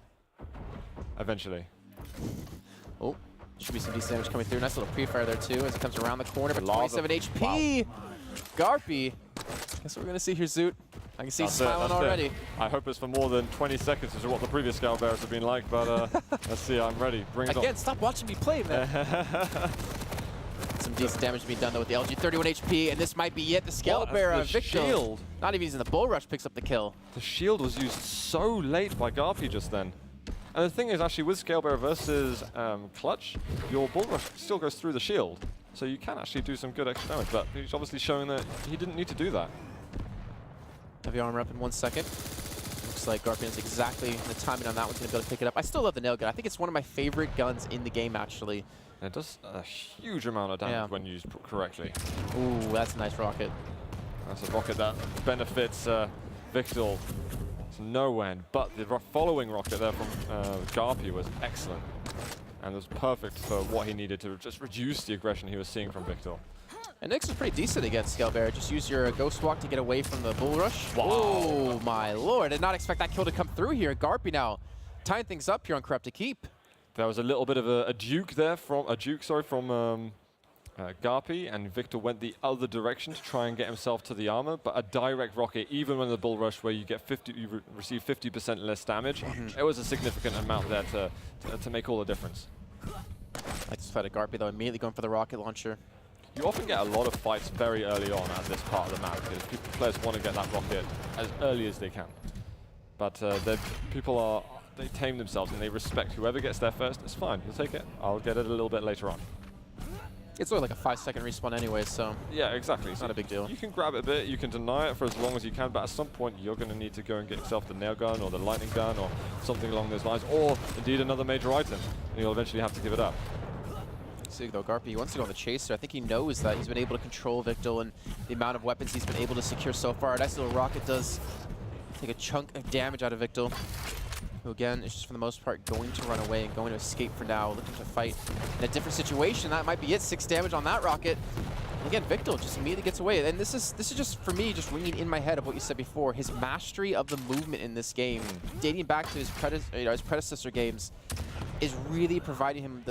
Eventually. Oh, should be some decent damage coming through. Nice little pre-fire there too as it comes around the corner, but 27 HP. Wow. GaRpY. Guess what we're going to see here, Zoot. I can see smiling already. I hope it's for more than 20 seconds, which is what the previous Scale Bearers have been like, but let's see, I'm ready. Bring it on. Again, stop watching me play, man. Some decent damage being done though with the LG. 31 HP, and this might be it. The Scale Bearer, wichtL, not even using the Bull Rush, picks up the kill. The shield was used so late by GaRpY just then. And the thing is, actually, with Scale Bearer versus Clutch, your Bull Rush still goes through the shield. So you can actually do some good extra damage, but he's obviously showing that he didn't need to do that. Heavy armor up in 1 second. Looks like GaRpY knows exactly the timing on that one's going to be able to pick it up. I still love the nail gun. I think it's one of my favorite guns in the game, actually. And it does a huge amount of damage when used correctly. Ooh, that's a nice rocket. That's a rocket that benefits wichtL to no end, but the following rocket there from GaRpY was excellent. And it was perfect for what he needed to just reduce the aggression he was seeing from wichtL. And Nyx was pretty decent against Scale Bearer. Just use your Ghost Walk to get away from the Bull Rush. Wow. Oh my lord, I did not expect that kill to come through here. GaRpY now tying things up here on Corrupt to keep. There was a little bit of a juke there from GaRpY, and wichtL went the other direction to try and get himself to the armor. But a direct rocket, even when the Bull Rush, where you get receive 50% less damage, it was a significant amount there to make all the difference. I just fight a GaRpY though, immediately going for the rocket launcher. You often get a lot of fights very early on at this part of the map because players want to get that rocket as early as they can. But they tame themselves and they respect whoever gets there first. It's fine, you'll take it. I'll get it a little bit later on. It's only like a 5-second respawn anyway, so yeah, exactly. It's not a big deal. You can grab it a bit, you can deny it for as long as you can, but at some point you're going to need to go and get yourself the nail gun or the lightning gun or something along those lines, or indeed another major item, and you'll eventually have to give it up. See, though, GaRpY wants to go on the chaser. I think he knows that he's been able to control wichtL and the amount of weapons he's been able to secure so far. Nice little rocket does take a chunk of damage out of wichtL, who again is just for the most part going to run away and going to escape for now, looking to fight in a different situation. That might be it. 6 damage on that rocket. And again, wichtL just immediately gets away. And this is just for me just ringing in my head of what you said before. His mastery of the movement in this game, dating back to his predecessor games, is really providing him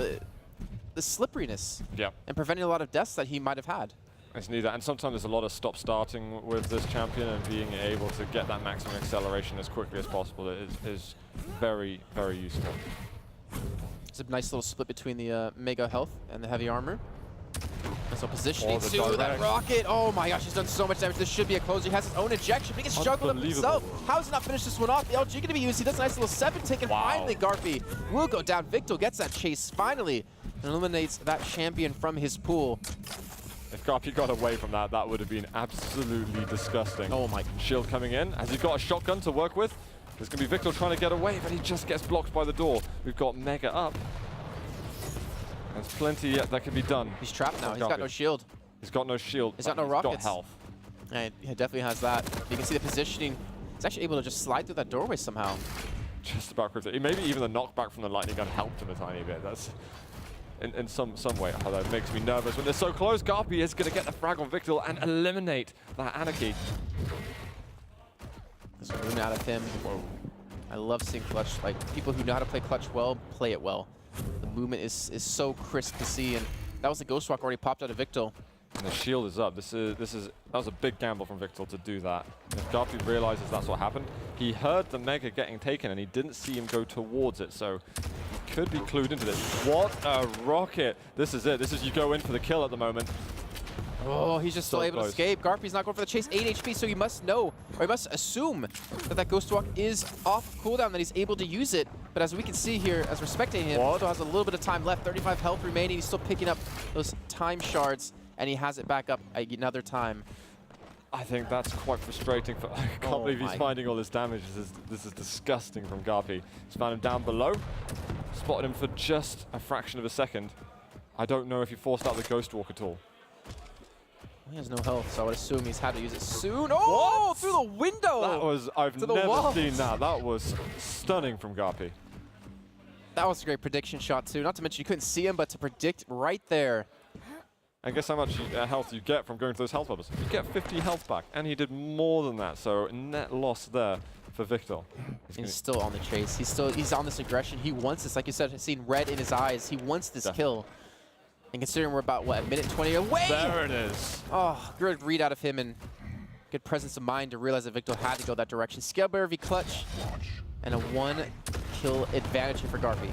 the slipperiness and preventing a lot of deaths that he might have had. It's neither, and sometimes there's a lot of stop-starting with this champion, and being able to get that maximum acceleration as quickly as possible is very, very useful. It's a nice little split between the mega health and the heavy armor. So positioning to that rocket. Oh my gosh, he's done so much damage. This should be a closer. He has his own ejection, but he gets juggled up himself. How does he not finish this one off? The LG going to be used. He does a nice little 7 tick, and finally GaRpY will go down. wichtL gets that chase finally and eliminates that champion from his pool. If GaRpY got away from that, that would have been absolutely disgusting. Oh my. Shield coming in. Has he got a shotgun to work with? There's going to be Victor trying to get away, but he just gets blocked by the door. We've got Mega up. There's plenty yet that can be done. He's trapped now. He's got no shield. He's got no shield. He's got no rockets. He's got health. And he definitely has that. You can see the positioning. He's actually able to just slide through that doorway somehow. Just about crypto. Maybe even the knockback from the lightning gun helped him a tiny bit. That's in some way how that makes me nervous. When they're so close, GaRpY is going to get the frag on wichtL and eliminate that Anarchy. There's a room out of him. Whoa. I love seeing clutch. Like, people who know how to play clutch well, play it well. The movement is so crisp to see, and that was the Ghost Walk already popped out of wichtL. And the shield is up. That was a big gamble from wichtL to do that. If GaRpY realizes that's what happened, he heard the Mega getting taken and he didn't see him go towards it, so he could be clued into this. What a rocket! This is it. This is you go in for the kill at the moment. Oh, he's just still able to escape. GaRpY's not going for the chase. 8 HP, so he must know, or he must assume that Ghost Walk is off cooldown, that he's able to use it. But as we can see here, as we're spectating him, he still has a little bit of time left. 35 health remaining. He's still picking up those time shards, and he has it back up another time. I think that's quite frustrating. I can't believe he's finding all this damage. This is disgusting from GaRpY. He's found him down below, spotted him for just a fraction of a second. I don't know if he forced out the Ghost Walk at all. He has no health, so I would assume he's had to use it soon. Oh, what? Through the window! That was, I've never seen that. That was stunning from GaRpY. That was a great prediction shot too. Not to mention you couldn't see him, but to predict right there. And guess how much health you get from going to those health bubbles? You get 50 health back, and he did more than that, so net loss there for wichtL. He's still on the chase. He's on this aggression. He wants this, like you said, seen red in his eyes. He wants this kill. And considering we're about, what, a minute 20 away? There it is. Oh, good read out of him and good presence of mind to realize that wichtL had to go that direction. Scalebearer v clutch and a 1-kill advantage here for GaRpY.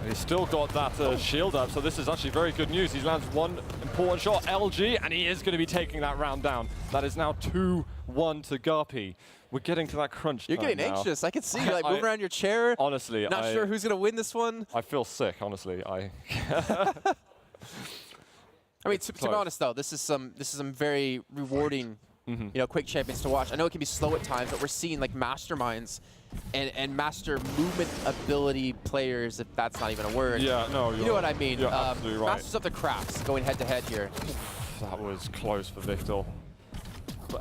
And he's still got that shield up, so this is actually very good news. He lands one important shot, LG, and he is going to be taking that round down. That is now 2-1 to GaRpY. We're getting to that crunch time. You're getting anxious. I can see you like moving around your chair. Honestly, not sure who's going to win this one. I feel sick, honestly. I mean, to be honest though, this is some very rewarding, you know, Quake champions to watch. I know it can be slow at times, but we're seeing like masterminds and master movement ability players, if that's not even a word. Yeah, no, you know what I mean. You're absolutely right. Masters of the crafts going head to head here. That was close for wichtL.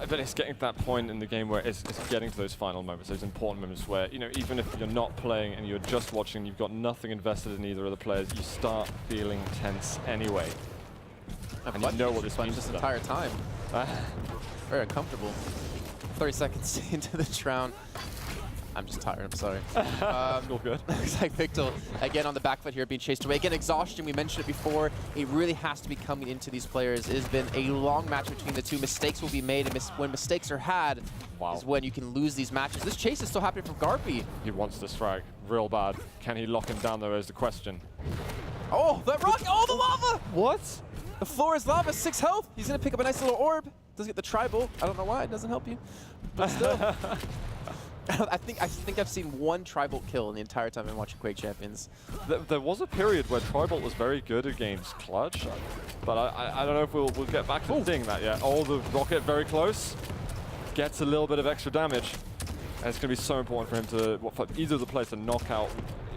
But it's getting to that point in the game where it's getting to those final moments, those important moments where, you know, even if you're not playing and you're just watching, you've got nothing invested in either of the players, you start feeling tense anyway. And you know what this means this entire time. Very uncomfortable. 30 seconds into the round. I'm just tired, I'm sorry. All good. Looks like wichtL, again on the back foot here, being chased away. Again, exhaustion, we mentioned it before. It really has to be coming into these players. It has been a long match between the two. Mistakes will be made, and when mistakes are had is when you can lose these matches. This chase is still happening from GaRpY. He wants this frag real bad. Can he lock him down, though, is the question. Oh, that rock! Oh, the lava! What? The floor is lava, 6 health. He's going to pick up a nice little orb. Doesn't get the tribal. I don't know why, it doesn't help you. But still. I think I've seen one tribal kill in the entire time I've been watching Quake Champions. There was a period where tribal was very good against clutch, but I don't know if we'll get back to seeing that yet. Oh, the rocket very close. Gets a little bit of extra damage. And it's going to be so important for him to, for either of the players to knock out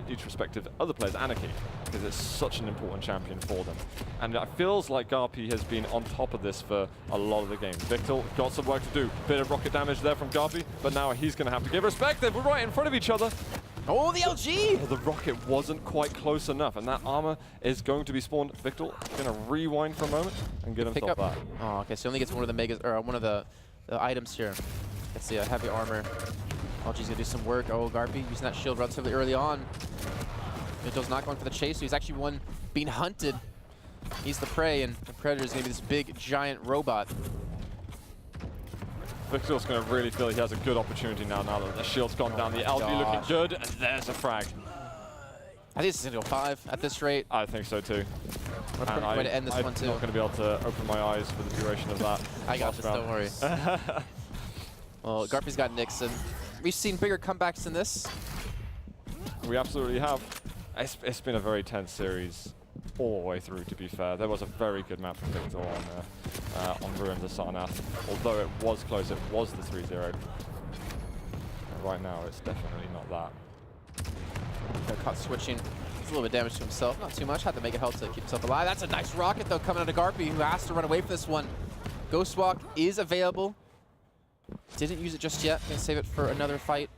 each respective other player's Anarchy, because it's such an important champion for them. And it feels like GaRpY has been on top of this for a lot of the game. wichtL got some work to do. Bit of rocket damage there from GaRpY, but now he's going to have to give respect. We're right in front of each other. Oh, the LG! Oh, the rocket wasn't quite close enough, and that armor is going to be spawned. wichtL going to rewind for a moment and get himself that. Oh, okay, so he only gets one of the megas, or one of the items here. Let's see, a heavy armor. LG's gonna do some work. Oh, GaRpY using that shield relatively early on. wichtL's not going for the chase, so he's actually one being hunted. He's the prey, and the predator's gonna be this big, giant robot. wichtL's gonna really feel he has a good opportunity now that the shield's gone down. The LG looking good, and there's a frag. I think this is gonna go 5 at this rate. I think so too. We're a pretty way to end this one too. I'm not gonna be able to open my eyes for the duration of that. I got this, don't worry. Well, GaRpY's got Nixon. We've seen bigger comebacks than this. We absolutely have. It's been a very tense series all the way through, to be fair. There was a very good map from wichtL on Ruins of Sarnath. Although it was close, it was the 3-0. right now, it's definitely not that. Got caught switching. It's a little bit of damage to himself. Not too much. Had to make it help to keep himself alive. That's a nice rocket, though, coming out of GaRpY, who has to run away for this one. Ghost Walk is available. Didn't use it just yet. Gonna save it for another fight.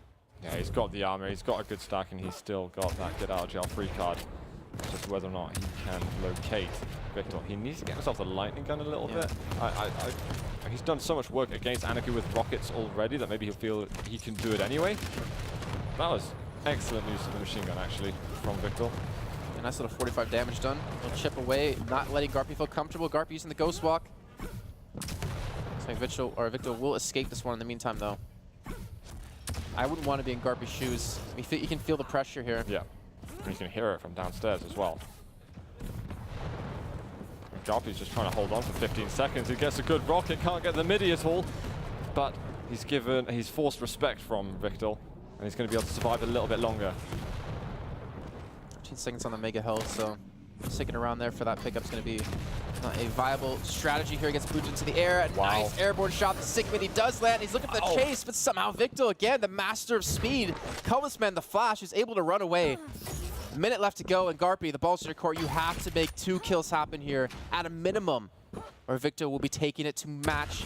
Yeah, he's got the armor, he's got a good stack, and he's still got that get out of jail free card. It's just whether or not he can locate Victor. He needs to get himself the lightning gun a little bit. He's done so much work against Anarchy with rockets already that maybe he'll feel he can do it anyway. That was excellent use of the machine gun, actually, from Victor. A nice little 45 damage done. He'll chip away, not letting GaRpY feel comfortable. GaRpY using the Ghost Walk. I think Victor will escape this one in the meantime, though. I wouldn't want to be in GaRpY's shoes. You can feel the pressure here. Yeah, and you can hear it from downstairs as well. GaRpY's just trying to hold on for 15 seconds. He gets a good rocket, can't get the midi at all, but he's forced respect from Victor, and he's going to be able to survive a little bit longer. 15 seconds on the Mega Hell, so sticking around there for that pickup's going to be not a viable strategy here. Gets booted into the air. A nice airborne shot. The sick mid, he does land. He's looking for the chase, but somehow Victor, again, the master of speed. Colorless Man, the Flash, is able to run away. A minute left to go, and GaRpY, the ball's in your court. You have to make 2 kills happen here at a minimum, or Victor will be taking it to match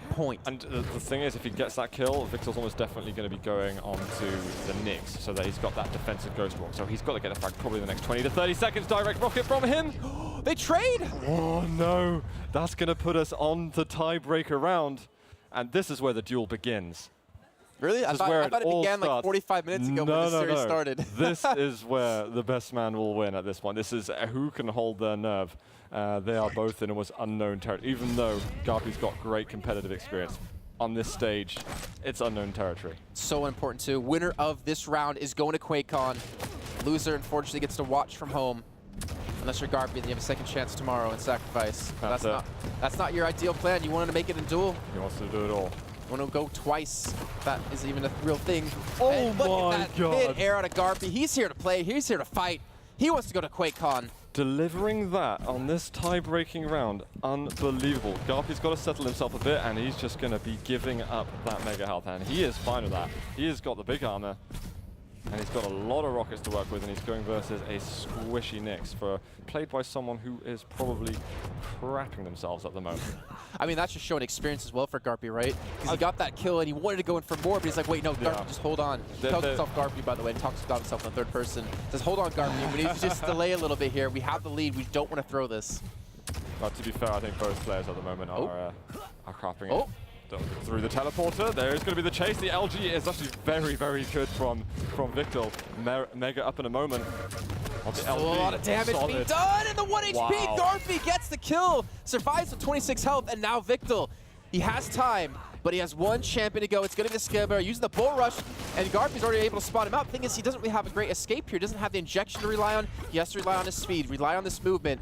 point. And the thing is, if he gets that kill, Victor's almost definitely going to be going on to the Nyx, so that he's got that defensive Ghost Walk. So he's got to get a frag probably the next 20 to 30 seconds. Direct rocket from him. They trade! Oh no, that's going to put us on the tiebreaker round. And this is where the duel begins. Really? I thought it began like 45 minutes ago when the series started. This is where the best man will win at this point. This is who can hold their nerve. They are both in almost unknown territory. Even though GaRpY's got great competitive experience, on this stage, it's unknown territory. So important too. Winner of this round is going to QuakeCon. Loser, unfortunately, gets to watch from home. Unless you're GaRpY, then you have a second chance tomorrow in Sacrifice. That's not your ideal plan. You wanted to make it in duel. He wants to do it all. You want to go twice. That is even a real thing. Oh and look my at that God. mid-air out of GaRpY. He's here to play. He's here to fight. He wants to go to QuakeCon. Delivering that on this tie-breaking round, unbelievable. GaRpY's got to settle himself a bit, and he's just going to be giving up that mega health, and he is fine with that. He has got the big armor, and he's got a lot of rockets to work with, and he's going versus a squishy Nyx, played by someone who is probably crapping themselves at the moment. I mean, that's just showing experience as well for GaRpY, right? Because he got that kill and he wanted to go in for more, but he's like, wait, no, GaRpY, just hold on. He tells himself GaRpY, by the way, and talks about himself in the third person. Says, hold on, GaRpY, we need to just delay a little bit here. We have the lead. We don't want to throw this. But to be fair, I think both players at the moment are crapping it. Through the teleporter, there is going to be the chase. The LG is actually very, very good from Victor. Mega up in a moment. A lot of damage being done, and the 1 HP, GaRpY gets the kill, survives with 26 health, and now Victor, he has time, but he has one champion to go. It's going to be the Scale Bearer using the Bull Rush, and GaRpY's already able to spot him out. Thing is, he doesn't really have a great escape here. He doesn't have the injection to rely on. He has to rely on his speed, rely on this movement.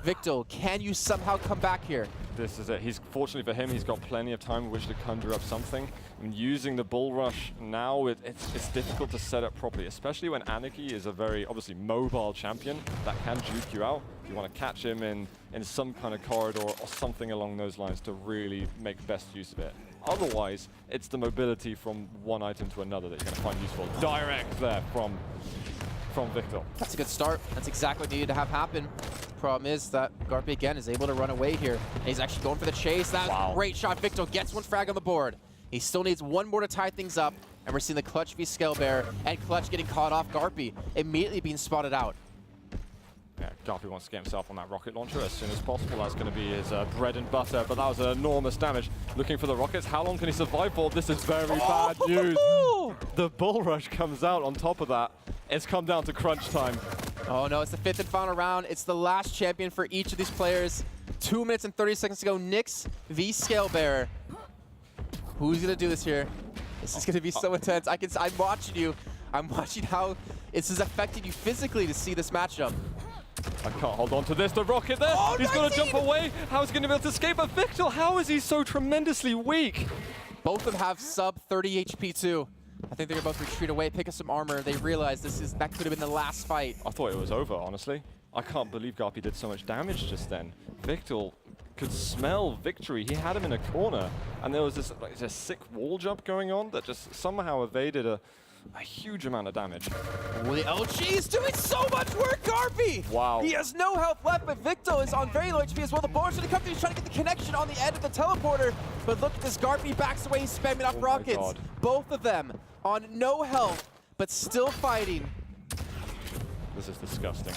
Victor, can you somehow come back here? This is it. Fortunately for him, he's got plenty of time in which to conjure up something. And using the Bull Rush now, it's difficult to set up properly, especially when Anarchy is a very, obviously, mobile champion that can juke you out. You want to catch him in some kind of corridor or something along those lines to really make best use of it. Otherwise, it's the mobility from one item to another that you're going to find useful. Direct there from Victor. That's a good start. That's exactly what needed to have happen. Problem is that GaRpY again is able to run away here. And he's actually going for the chase. That was a great shot. Victor gets one frag on the board. He still needs one more to tie things up. And we're seeing the Clutch v Scale Bear and Clutch getting caught off. GaRpY immediately being spotted out. Yeah, GaRpY wants to get himself on that rocket launcher as soon as possible. That's going to be his bread and butter, but that was enormous damage. Looking for the rockets. How long can he survive for? This is very bad news. The Bull Rush comes out on top of that. It's come down to crunch time. Oh no, it's the 5th and final round. It's the last champion for each of these players. 2 minutes and 30 seconds to go. Nyx v Scale Bearer. Who's going to do this here? This is going to be so intense. I'm watching you. I'm watching how this has affected you physically to see this matchup. I can't hold on to this. The rocket there. He's going to jump away. How is he going to be able to escape? But Victor, how is he so tremendously weak? Both of them have sub 30 HP too. I think they're both retreat away, pick up some armor. They realize that could have been the last fight. I thought it was over, honestly. I can't believe GaRpY did so much damage just then. Victor could smell victory. He had him in a corner, and there was this like, this sick wall jump going on that just somehow evaded a huge amount of damage. Oh, the LG is doing so much work, GaRpY! Wow. He has no health left, but wichtL is on very low HP as well. The bonus to the company is trying to get the connection on the end of the teleporter, but look at this, GaRpY backs away, he's spamming off rockets. God. Both of them on no health, but still fighting. This is disgusting.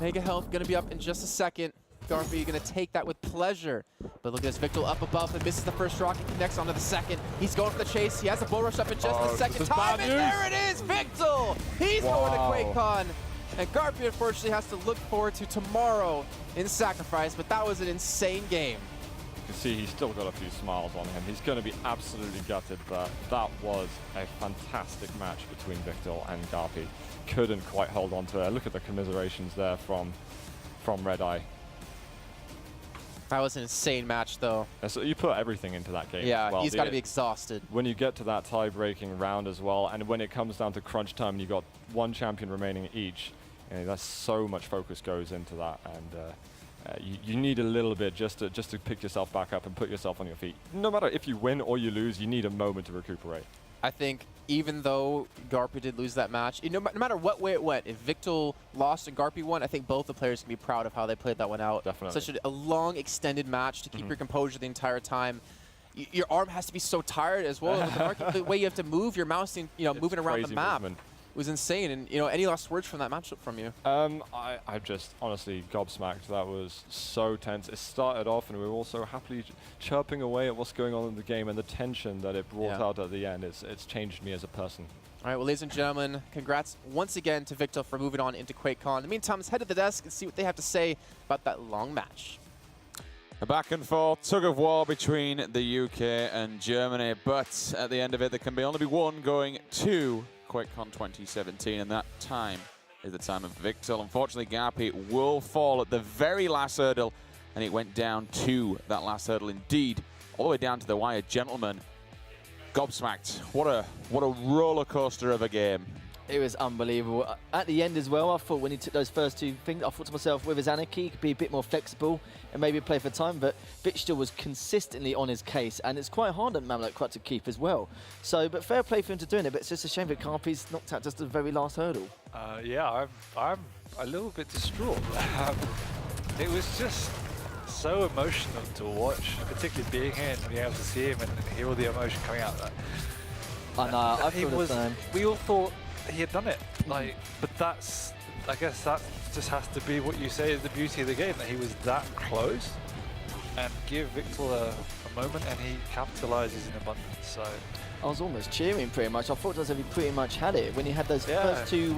Mega health gonna be up in just a second. GaRpY gonna take that with pleasure. But look at this, wichtL up above and misses the first rocket, connects onto the second. He's going for the chase. He has a bull rush up in just the second time, and there it is, wichtL! He's going to QuakeCon. And GaRpY unfortunately has to look forward to tomorrow in Sacrifice, but that was an insane game. You can see he's still got a few smiles on him. He's going to be absolutely gutted, but that was a fantastic match between wichtL and GaRpY. Couldn't quite hold on to it. Look at the commiserations there from Red-Eye. That was an insane match, though. So you put everything into that game. Yeah, well, he's got to be exhausted. When you get to that tie-breaking round as well, and when it comes down to crunch time and you've got one champion remaining each, you know, that's so much focus goes into that, and you need a little bit just to pick yourself back up and put yourself on your feet. No matter if you win or you lose, you need a moment to recuperate. I think even though GaRpY did lose that match, no matter what way it went, if wichtL lost and GaRpY won, I think both the players can be proud of how they played that one out. Definitely. Such a long, extended match to keep your composure the entire time. Your arm has to be so tired as well. The way you have to move your mouse, moving around the map. Movement. Was insane. And any last words from that matchup from you? I'm just honestly gobsmacked. That was so tense. It started off and we were also happily chirping away at what's going on in the game, and the tension that it brought out at the end, it's changed me as a person. All right, well, ladies and gentlemen, congrats once again to wichtL for moving on into QuakeCon. In the meantime, let's head to the desk and see what they have to say about that long match. A back and forth tug of war between the UK and Germany, but at the end of it, there can only be one going to QuakeCon 2017, and that time is the time of wichtL. Unfortunately, GaRpY will fall at the very last hurdle, and it went down to that last hurdle indeed, all the way down to the wire. Gentlemen, gobsmacked. What a roller coaster of a game. It was unbelievable. At the end as well, I thought when he took those first two things, I thought to myself, with his Anarchy, he could be a bit more flexible and maybe play for time, but wichtL was consistently on his case, and it's quite hard at Mamluk to keep as well. So, but fair play for him to doing it, but it's just a shame that GaRpY's knocked out just the very last hurdle. Yeah, I'm a little bit distraught. It was just so emotional to watch, particularly being here and being able to see him and hear all the emotion coming out. I know, I feel the same. We all thought he had done it, but I guess that just has to be what you say is the beauty of the game, that he was that close, and give wichtL a moment and he capitalizes in abundance. So I was almost cheering pretty much. I thought he pretty much had it when he had those first two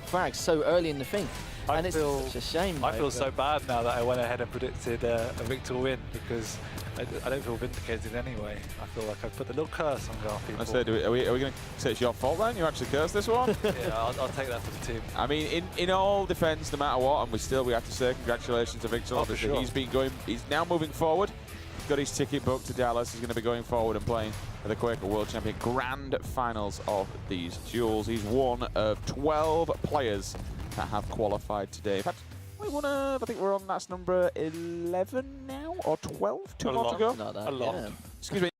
frags so early in the thing. And it's such a shame. I feel so bad now that I went ahead and predicted a wichtL win, because I don't feel vindicated anyway. I feel like I put a little curse on GaRpY. I said, are we going to say it's your fault then? You actually cursed this one? Yeah, I'll take that for the team. I mean, in all defence, no matter what, and we have to say congratulations to wichtL. Obviously, sure. He's now moving forward. He's got his ticket booked to Dallas. He's going to be going forward and playing for the Quake World Champion Grand Finals of these duels. He's one of 12 players that have qualified today. In fact, I think we're on, that's number 11 now, or 12? 2 more to go? A lot. Excuse me.